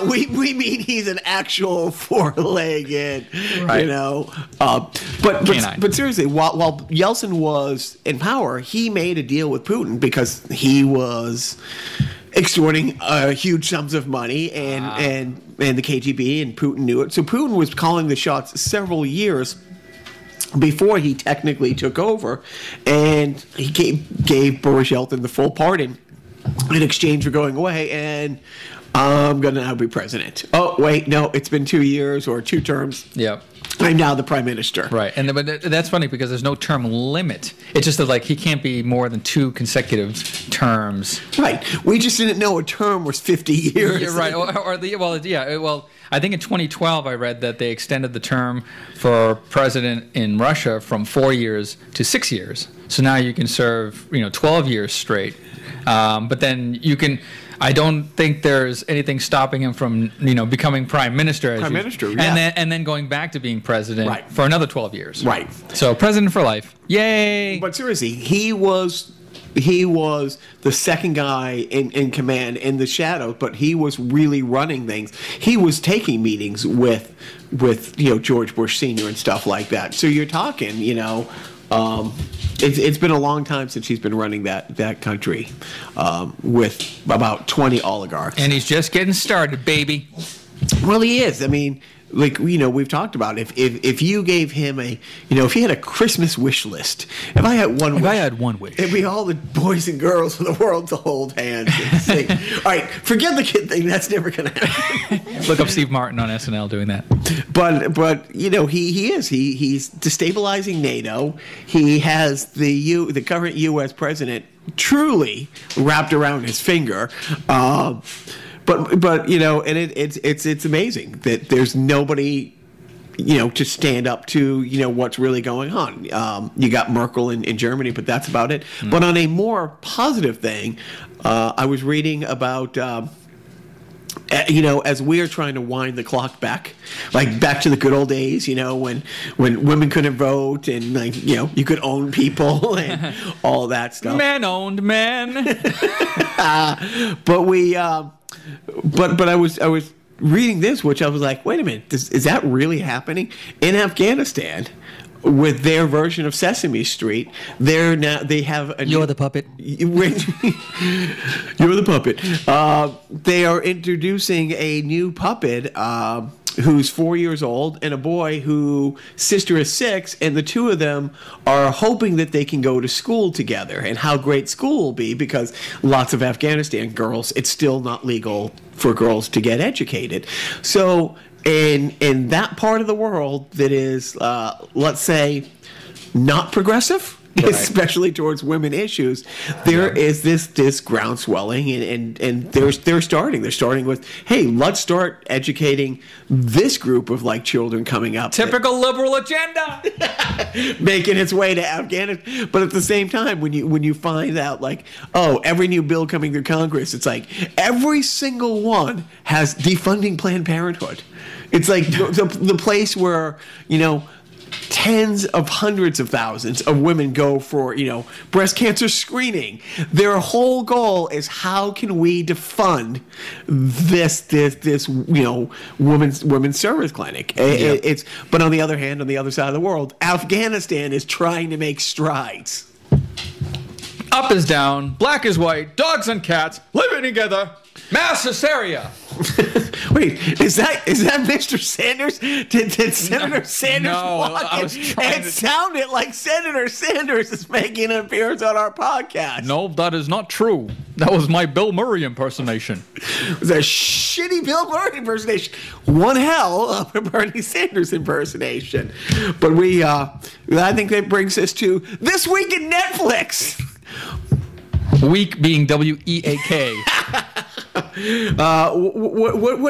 We mean he's an actual 4-legged, But seriously, while Yeltsin was in power, he made a deal with Putin because he was extorting huge sums of money and the KGB, and Putin knew it. So Putin was calling the shots several years before he technically took over, and he gave Boris Yeltsin the full pardon in exchange for going away. And I'm going to now be president. Oh, wait, no, it's been 2 years or 2 terms. Yep. I'm now the prime minister. Right, but that's funny because there's no term limit. It's just that like he can't be more than 2 consecutive terms. Right. We just didn't know a term was 50 years. Yeah, right. Well, I think in 2012 I read that they extended the term for president in Russia from 4 years to 6 years. So now you can serve 12 years straight. But then you can. I don't think there's anything stopping him from, becoming prime minister. And then going back to being president for another 12 years. Right. So president for life. Yay! But seriously, he was the second guy in command in the shadow, but he was really running things. He was taking meetings with George Bush Sr. and stuff like that. So you're talking, it's been a long time since he's been running that country with about 20 oligarchs. And he's just getting started, baby. Well, he is. I mean, we've talked about if you gave him if he had a Christmas wish list, if I had one wish, it'd be all the boys and girls of the world to hold hands and sing. All right, forget the kid thing. That's never going to happen. Look up Steve Martin on SNL doing that. But he's destabilizing NATO. He has the current U.S. president truly wrapped around his finger. But and it's amazing that there's nobody to stand up to what's really going on. You got Merkel in Germany, but that's about it. Mm. But on a more positive thing, I was reading about as we are trying to wind the clock back, like back to the good old days, when women couldn't vote and you could own people and all that stuff. Men owned men. But I was reading this, which I was like, wait a minute, is that really happening in Afghanistan? With their version of Sesame Street, they have You're the puppet. You're the puppet. They are introducing a new puppet who's 4 years old and a boy whose sister is 6, and the two of them are hoping that they can go to school together. And how great school will be, because lots of Afghanistan girls, it's still not legal for girls to get educated. So in that part of the world that is, let's say, not progressive, right, especially towards women issues, there is this groundswelling, and they're starting with, hey, let's start educating this group of children coming up. Typical liberal agenda, making its way to Afghanistan. But at the same time, when you find out every new bill coming through Congress, it's like every single one has defunding Planned Parenthood. It's like the place where tens of hundreds of thousands of women go for breast cancer screening. Their whole goal is, how can we defund this women's service clinic? But on the other hand, on the other side of the world, Afghanistan is trying to make strides. Up is down, black is white, dogs and cats living together. Mass hysteria. Wait, is that Mr. Sanders? Did Senator Sanders walk in? It sounded like Senator Sanders is making an appearance on our podcast. No, that is not true. That was my Bill Murray impersonation. It was a shitty Bill Murray impersonation. One hell of a Bernie Sanders impersonation. But I think that brings us to This Week in Netflix. Week being W-E-A-K. What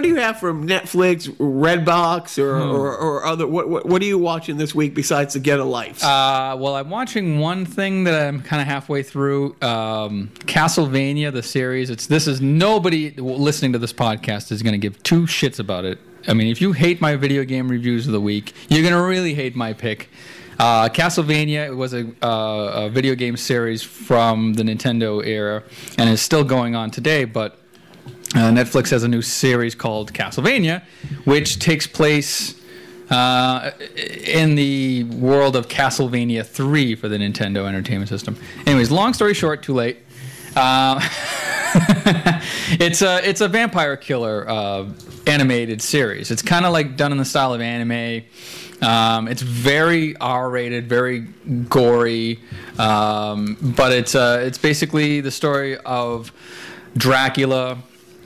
do you have from Netflix, Redbox, or other? What are you watching this week besides The Get a Life? Well, I'm watching one thing that I'm kind of halfway through. Castlevania, the series. This is nobody listening to this podcast is going to give 2 shits about it. I mean, if you hate my video game reviews of the week, you're going to really hate my pick. Castlevania was a video game series from the Nintendo era and is still going on today, but Netflix has a new series called Castlevania, which takes place in the world of Castlevania 3 for the Nintendo Entertainment System. Anyways, long story short, too late. It's a vampire killer animated series. It's kind of like done in the style of anime. It's very R-rated, very gory, but it's basically the story of Dracula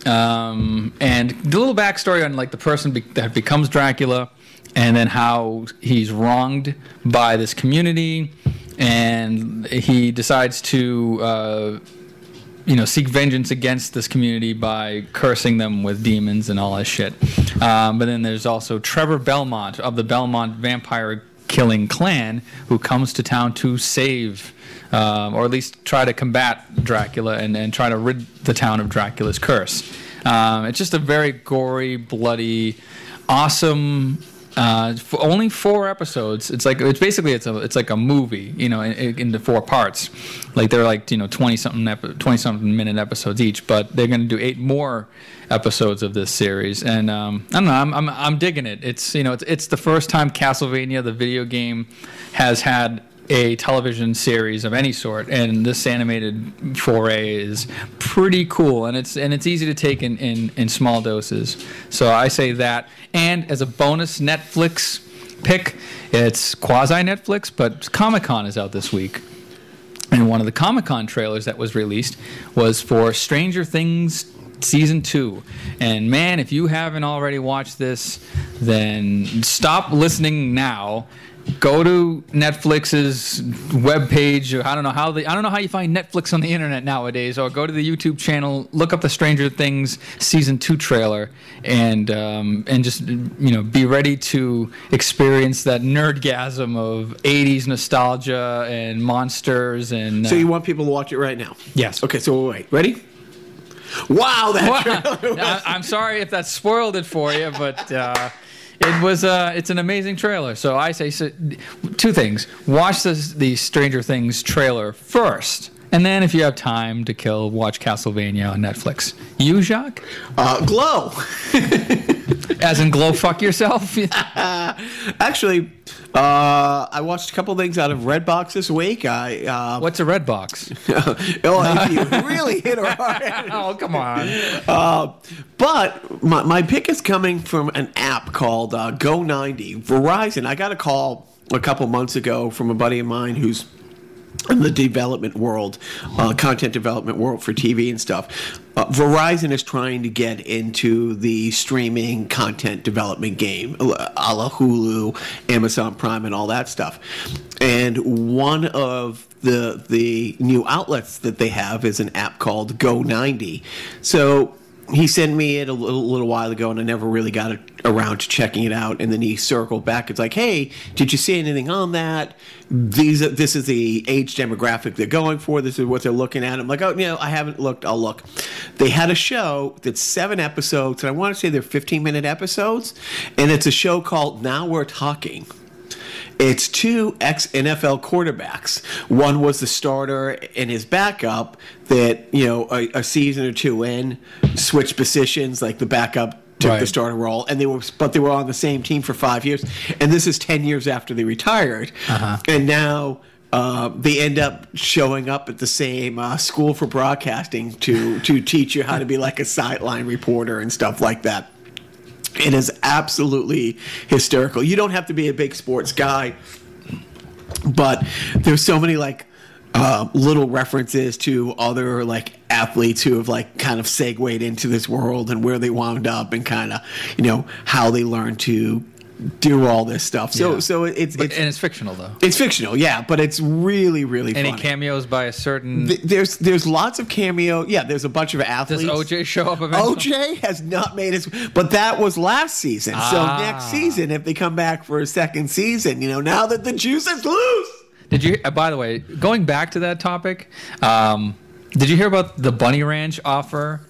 and the little backstory on like the person that becomes Dracula, and then how he's wronged by this community, and he decides to seek vengeance against this community by cursing them with demons and all that shit. But then there's also Trevor Belmont of the Belmont vampire killing clan, who comes to town to save, or at least try to combat Dracula and try to rid the town of Dracula's curse. It's just a very gory, bloody, awesome. Only 4 episodes. It's like a movie, into 4 parts. Like they're like 20-something minute episodes each, but they're going to do 8 more episodes of this series, and I don't know. I'm digging it. It's it's the first time Castlevania, the video game, has had a television series of any sort, and this animated foray is pretty cool, and it's easy to take in small doses. So I say that. And as a bonus Netflix pick, it's quasi Netflix, but Comic-Con is out this week. And one of the Comic-Con trailers that was released was for Stranger Things Season 2. And man, if you haven't already watched this, then stop listening now. Go to Netflix's webpage. I don't know how you find Netflix on the internet nowadays. Or go to the YouTube channel, look up the Stranger Things Season 2 trailer, and just be ready to experience that nerdgasm of 80s nostalgia and monsters. And so you want people to watch it right now? Yes. Okay. So wait. Ready? Wow, that trailer was... I'm sorry if that spoiled it for you, but. It's an amazing trailer. So I say 2 things. Watch the Stranger Things trailer first. And then if you have time to kill, watch Castlevania on Netflix. You, Jacques? Glow. As in glow fuck yourself? Actually, I watched a couple things out of Redbox this week. What's a Redbox? If you really hit her hard. Oh, come on. But my pick is coming from an app called Go90. Verizon. I got a call a couple months ago from a buddy of mine who's in the development world, content development world for TV and stuff. Verizon is trying to get into the streaming content development game, a la Hulu, Amazon Prime, and all that stuff. And one of the new outlets that they have is an app called Go90. So he sent me it a little while ago, and I never really got around to checking it out. And then he circled back. It's like, hey, did you see anything on that? This is the age demographic they're going for. This is what they're looking at. I'm like, oh, I haven't looked. I'll look. They had a show that's 7 episodes, and I want to say they're 15-minute episodes. And it's a show called Now We're Talking. It's 2 ex-NFL quarterbacks. One was the starter and his backup that, a season or 2 in, switched positions, like the backup took the starter role, and they were on the same team for 5 years. And this is 10 years after they retired. Uh-huh. And now they end up showing up at the same school for broadcasting to teach you how to be like a sideline reporter and stuff like that. It is absolutely hysterical. You don't have to be a big sports guy, but there's so many little references to other athletes who have kind of segued into this world and where they wound up and kind of how they learned to do all this stuff. So it's fictional though. It's fictional, yeah, but it's really, really funny. Any cameos by a certain? There's lots of cameo. Yeah, there's a bunch of athletes. Does OJ show up eventually? OJ has not made his, but that was last season. So next season, if they come back for a second season, now that the juice is loose. Did you? By the way, going back to that topic, did you hear about the Bunny Ranch offer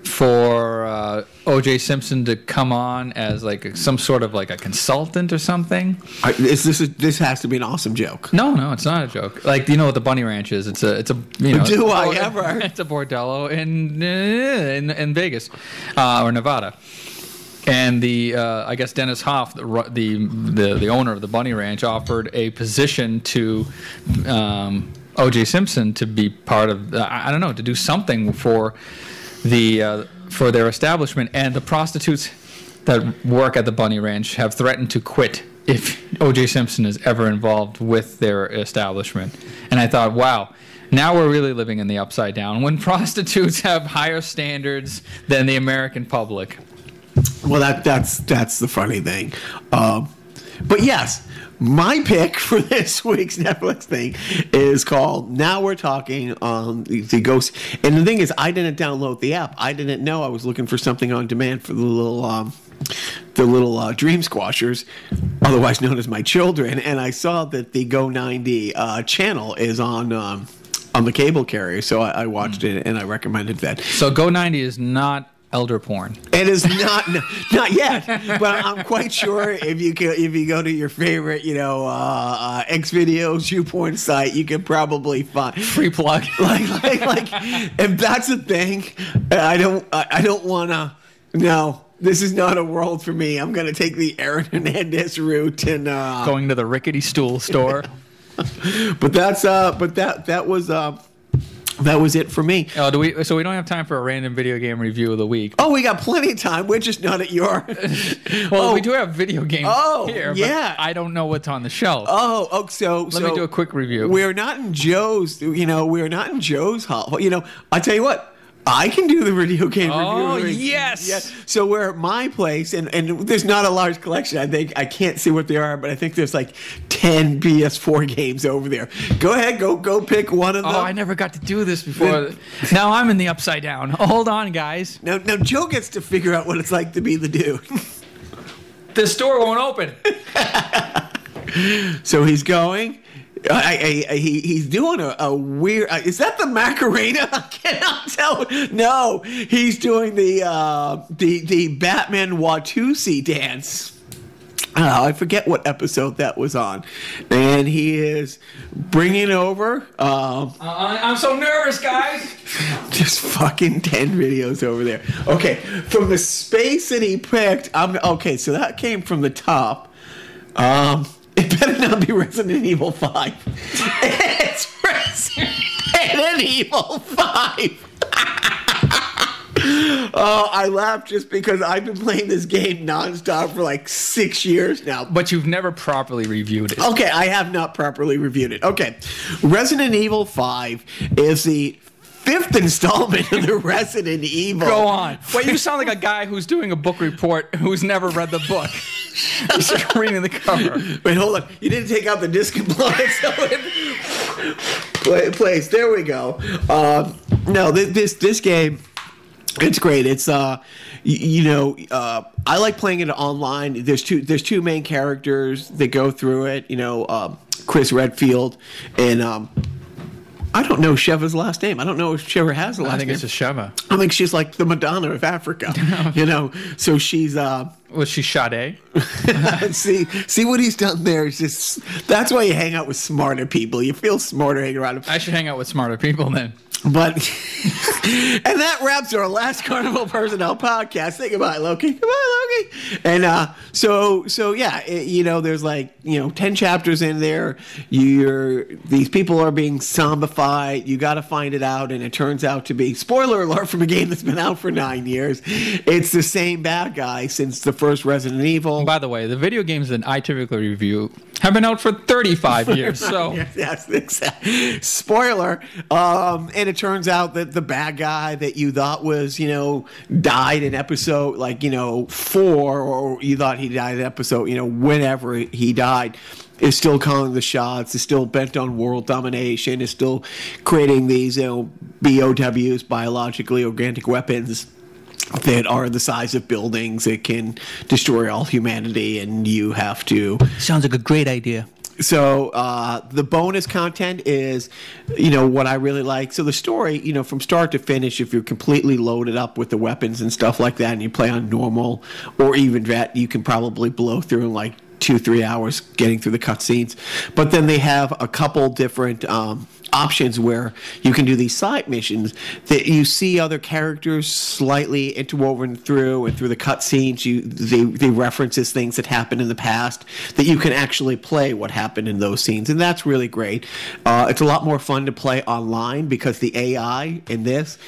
for OJ Simpson to come on as some sort of a consultant or something? This has to be an awesome joke. No, it's not a joke. You know what the Bunny Ranch is? It's a Do I ever? It's a bordello in Vegas or Nevada. And I guess Dennis Hoff, the owner of the Bunny Ranch, offered a position to OJ Simpson to be part of to do something for their establishment. And the prostitutes that work at the Bunny Ranch have threatened to quit if OJ Simpson is ever involved with their establishment. And I thought, wow, Now we're really living in the upside down when prostitutes have higher standards than the American public. Well, that's the funny thing. But yes, my pick for this week's Netflix thing is called Now We're Talking the Ghost. And the thing is, I didn't download the app. I didn't know I was looking for something on demand for the little dream squashers, otherwise known as my children. And I saw that the Go 90 channel is on the cable carrier, so I watched it and I recommended that. So Go 90 is not elder porn. It is not yet, but I'm quite sure if you go to your favorite, X videos, YouPorn site, you can probably find free plug. like, and that's the thing. I don't want to. No, this is not a world for me. I'm going to take the Aaron Hernandez route and going to the rickety stool store. But that was it for me. Oh, so we don't have time for a random video game review of the week. Oh, we got plenty of time. We're just not at your. Well, we do have video games here. Yeah. But I don't know what's on the shelf. So let me do a quick review. We're not in Joe's. We're not in Joe's hall. I tell you what. I can do the video game review. Oh, yes. Yeah. So we're at my place, and there's not a large collection. I can't see what they are, but I think there's like 10 PS4 games over there. Go ahead, go pick one of them. Oh, I never got to do this before. Now I'm in the upside down. Hold on, guys. Now Joe gets to figure out what it's like to be the dude. The store won't open. So he's going. He's doing a weird. Is that the Macarena? I cannot tell. No, he's doing the Batman Watusi dance. I forget what episode that was on, and he is bringing over. I'm so nervous, guys. Just fucking 10 videos over there. Okay, from the space that he picked. Okay, so that came from the top. It better not be Resident Evil 5. It's Resident Evil 5. Oh, I laugh just because I've been playing this game nonstop for like 6 years now. But you've never properly reviewed it. Okay, I have not properly reviewed it. Okay, Resident Evil 5 is the 5th installment of the Resident Evil. Go on. Wait, you sound like a guy who's doing a book report who's never read the book. He's just reading the cover. Wait, hold on. You didn't take out the disc component, so it plays. There we go. No, this game, it's great. It's I like playing it online. There's two main characters that go through it. Chris Redfield and I don't know Sheva's last name. I don't know if Sheva has a last name. I think it's just Sheva. I think she's like the Madonna of Africa. So she's was she Sade? see what he's done there is just that's why you hang out with smarter people. You feel smarter hanging around them. I should hang out with smarter people then. But and that wraps our last Carnival Personnel podcast. Say goodbye, Loki. Goodbye, Loki. And so yeah, there's like 10 chapters in there. These people are being zombified. You got to find it out, and it turns out to be spoiler alert from a game that's been out for 9 years. It's the same bad guy since the first Resident Evil. By the way, the video games that I typically review have been out for 35 years. So yes, exactly. Spoiler. And it turns out that the bad guy that you thought was, died in episode 4, or you thought he died in episode, whenever he died, is still calling the shots, is still bent on world domination, is still creating these, BOWs, biologically organic weapons that are the size of buildings. It can destroy all humanity, and you have to. Sounds like a great idea. So the bonus content is, what I really like. So the story, from start to finish, if you're completely loaded up with the weapons and stuff like that, and you play on normal or even vet, you can probably blow through in like 2-3 hours getting through the cutscenes. But then they have a couple different options where you can do these side missions that you see other characters slightly interwoven through the cutscenes. They references things that happened in the past that you can actually play what happened in those scenes, and that's really great. It's a lot more fun to play online because the AI in this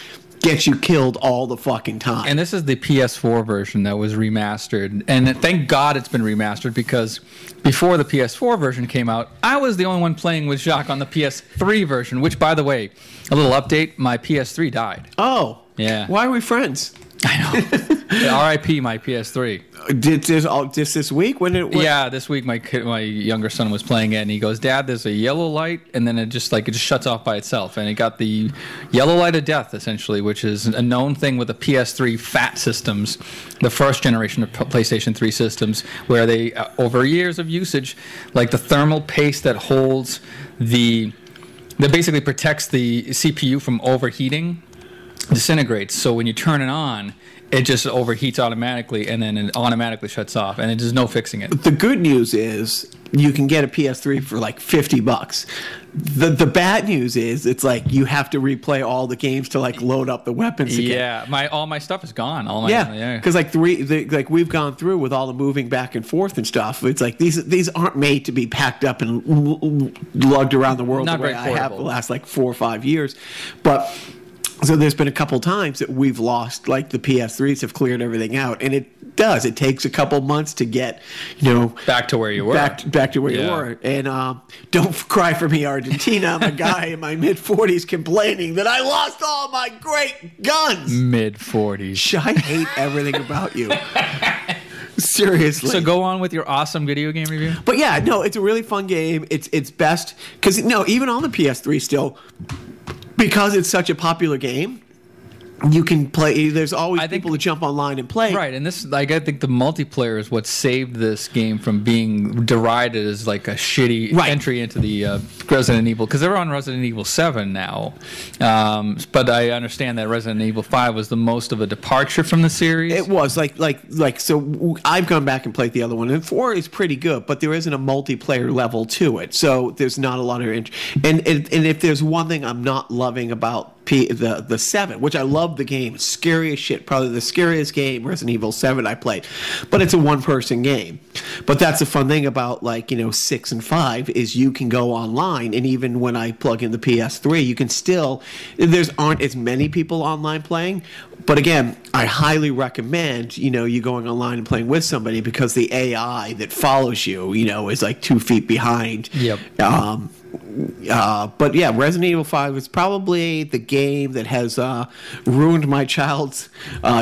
gets you killed all the fucking time. And this is the PS4 version that was remastered. And thank God it's been remastered, because before the PS4 version came out, I was the only one playing with Jacques on the PS3 version, which, by the way, a little update, my PS3 died. Oh. Yeah. Why are we friends? I know. R.I.P. my PS3. Did this week? Yeah, this week my younger son was playing it, and he goes, "Dad, there's a yellow light, and then it just shuts off by itself." And it got the yellow light of death, essentially, which is a known thing with the PS3 FAT systems, the first generation of PlayStation 3 systems, where they, over years of usage, like the thermal paste that holds that basically protects the CPU from overheating, disintegrates. So when you turn it on, it just overheats automatically, and then it automatically shuts off, and there's no fixing it. The good news is you can get a PS3 for like $50. The bad news is it's like you have to replay all the games to like load up the weapons again. Yeah, all my stuff is gone. Because like we've gone through with all the moving back and forth and stuff. It's like these aren't made to be packed up and lugged around the world Not the way very I have portable. the last like 4 or 5 years, but. So there's been a couple times that we've lost, like the PS3s have cleared everything out, and it does. It takes a couple months to get, back to where you were. Back to where you were. And don't cry for me, Argentina. I'm a guy in my mid-40s complaining that I lost all my great guns. Mid-40s. I hate everything about you. Seriously. So go on with your awesome video game review. But yeah, no, it's a really fun game. It's best because even on the PS3 still. Because it's such a popular game, you can play. There's always people to jump online and play. Right, and this, I think the multiplayer is what saved this game from being derided as like a shitty entry into the Resident Evil, because they're on Resident Evil 7 now. But I understand that Resident Evil 5 was the most of a departure from the series. It was so. I've gone back and played the other one, and 4 is pretty good, but there isn't a multiplayer level to it, so there's not a lot of and if there's one thing I'm not loving about the 7, which I love the game. It's scary as shit. Probably the scariest game, Resident Evil 7, I played. But it's a one-person game. But that's the fun thing about 6 and 5 is you can go online, and even when I plug in the PS3, you can still. Aren't as many people online playing. But again, I highly recommend you going online and playing with somebody, because the AI that follows you, is like 2 feet behind. Yep. But yeah, Resident Evil 5 is probably the game that has ruined my child's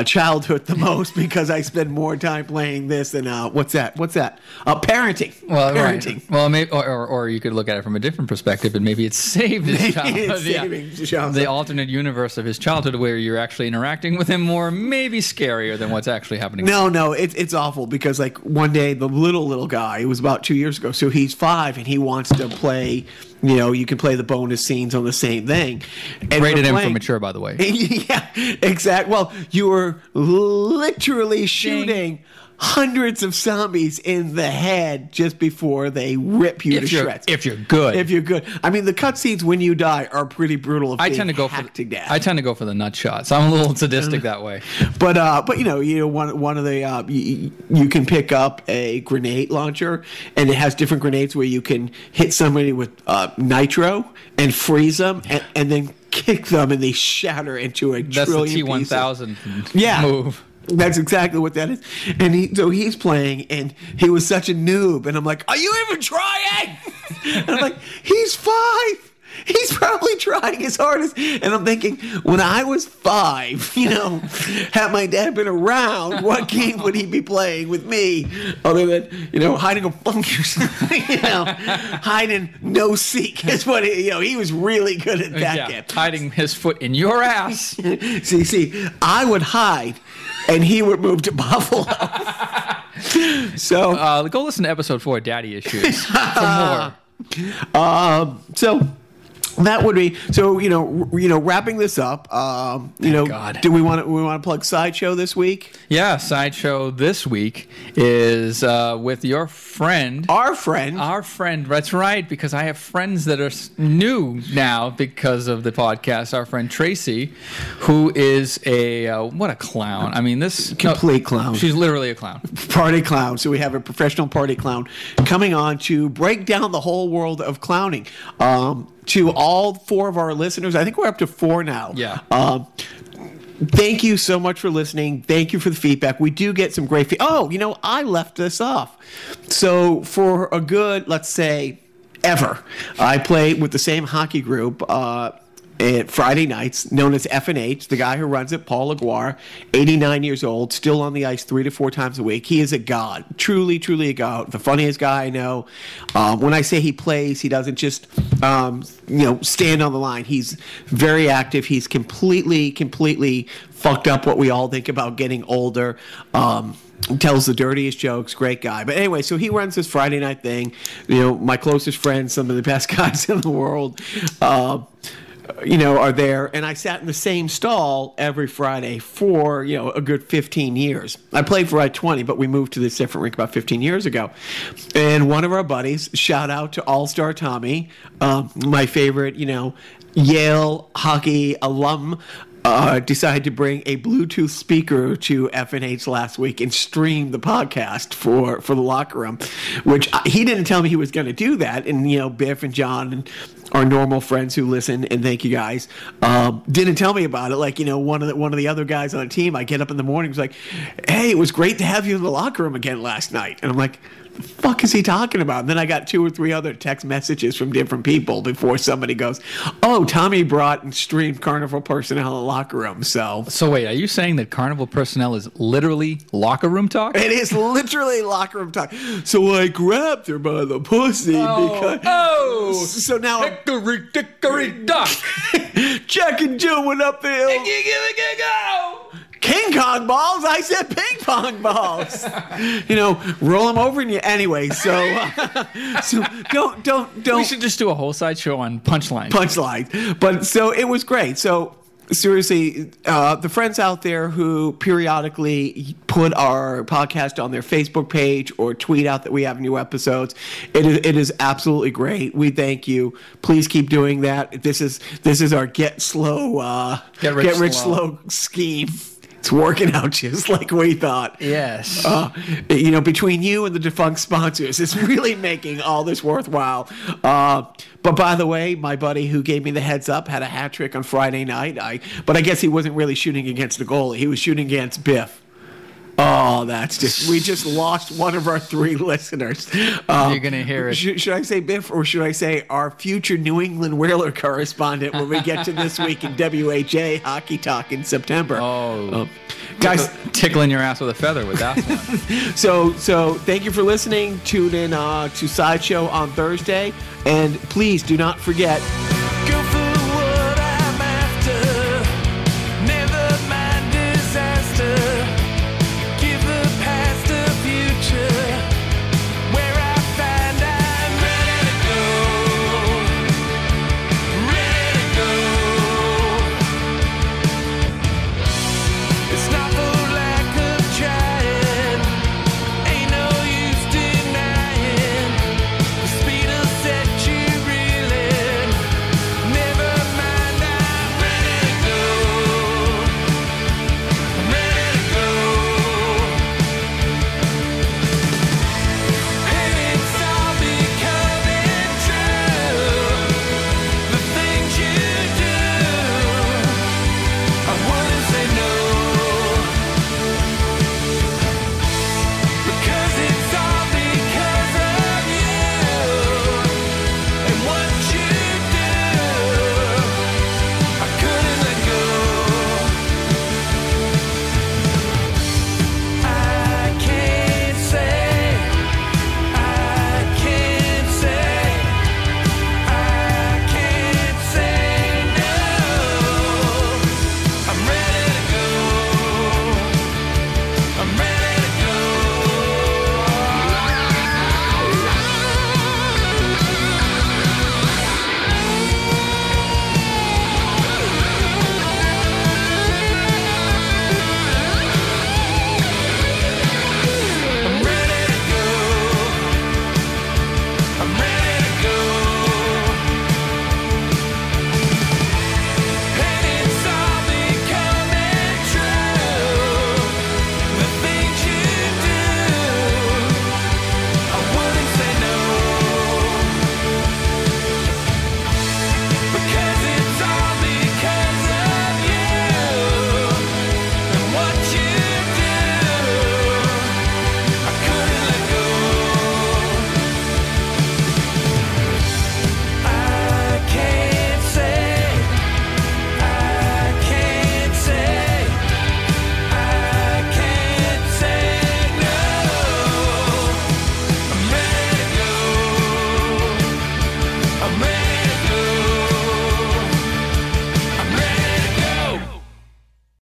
childhood the most, because I spend more time playing this than what's that? Parenting. Well, parenting. Right. Well, maybe, or you could look at it from a different perspective, and maybe it's saved his childhood. The alternate universe of his childhood, where you're actually interacting with him more, maybe scarier than what's actually happening. No, it's awful, because one day the little guy, it was about 2 years ago, so he's 5 and he wants to play. You can play the bonus scenes on the same thing. And rated M for mature, by the way. Yeah, exactly. Well, you were literally shooting hundreds of zombies in the head just before they rip you to shreds. If you're good. I mean, the cutscenes when you die are pretty brutal. I tend to go for the nut shots. I'm a little sadistic that way. But one of the you can pick up a grenade launcher, and it has different grenades where you can hit somebody with nitro and freeze them, and then kick them, and they shatter into a trillion pieces. That's the T-1000 move. That's exactly what that is. And he's playing, and he was such a noob. And I'm like, are you even trying? And I'm like, he's 5. He's probably trying his hardest. And I'm thinking, when I was 5, had my dad been around, what game would he be playing with me other than, hiding a bunkers, hide and no seek is what he was really good at that game. Hiding his foot in your ass. See, I would hide, and he would move to Buffalo. So go listen to episode 4, Daddy Issues, for more. That would be wrapping this up. God. Do we want to plug Sideshow this week? Yeah, Sideshow this week is with your friend, our friend. That's right, because I have friends that are new now because of the podcast. Our friend Tracy, who is what a clown. I mean, this complete clown. She's literally a clown, party clown. So we have a professional party clown coming on to break down the whole world of clowning. to all 4 of our listeners. I think we're up to 4 now. Yeah. Thank you so much for listening. Thank you for the feedback. We do get some great feedback. Oh, I left this off. So for a good, let's say, ever, I play with the same hockey group at Friday nights, known as F&H. The guy who runs it, Paul Aguirre, 89 years old, still on the ice 3 to 4 times a week. He is a god, truly, truly a god. The funniest guy I know. When I say he plays, he doesn't just stand on the line. He's very active. He's completely fucked up what we all think about getting older. Tells the dirtiest jokes, great guy. But anyway, so he runs this Friday night thing. My closest friends, some of the best guys in the world, are there. And I sat in the same stall every Friday for, a good 15 years. I played for like 20, but we moved to this different rink about 15 years ago. And one of our buddies, shout out to All-Star Tommy, my favorite, Yale hockey alum, decided to bring a Bluetooth speaker to F&H last week and stream the podcast for the locker room, which he didn't tell me he was going to do that. And, Biff and John and our normal friends who listen, and thank you guys, didn't tell me about it. Like, one of the other guys on the team, I get up in the morning, was like, hey, it was great to have you in the locker room again last night. And I'm like, the fuck is he talking about? And then I got 2 or 3 other text messages from different people before somebody goes, oh, Tommy brought and streamed Carnival personnel in the locker room. So wait, are you saying that Carnival personnel is literally locker room talk? It is literally locker room talk. So I grabbed her by the pussy because... So now... Hickory dickory dock. Jack and Joe went up the hill. King Kong balls? I said ping pong balls. Roll them over in you anyway. So don't. We should just do a whole side show on punchlines. But so it was great. So seriously, the friends out there who periodically put our podcast on their Facebook page or tweet out that we have new episodes, it is absolutely great. We thank you. Please keep doing that. This is our get rich slow scheme. It's working out just like we thought. Yes. Between you and the defunct sponsors, it's really making all this worthwhile. But by the way, my buddy who gave me the heads up had a hat trick on Friday night. But I guess he wasn't really shooting against the goalie. He was shooting against Biff. Oh, we just lost one of our 3 listeners. You're going to hear it. Should I say Biff, or should I say our future New England Whaler correspondent when we get to This Week in WHA Hockey Talk in September? Guys, tickling your ass with a feather with that one. So thank you for listening. Tune in to Sideshow on Thursday. And please do not forget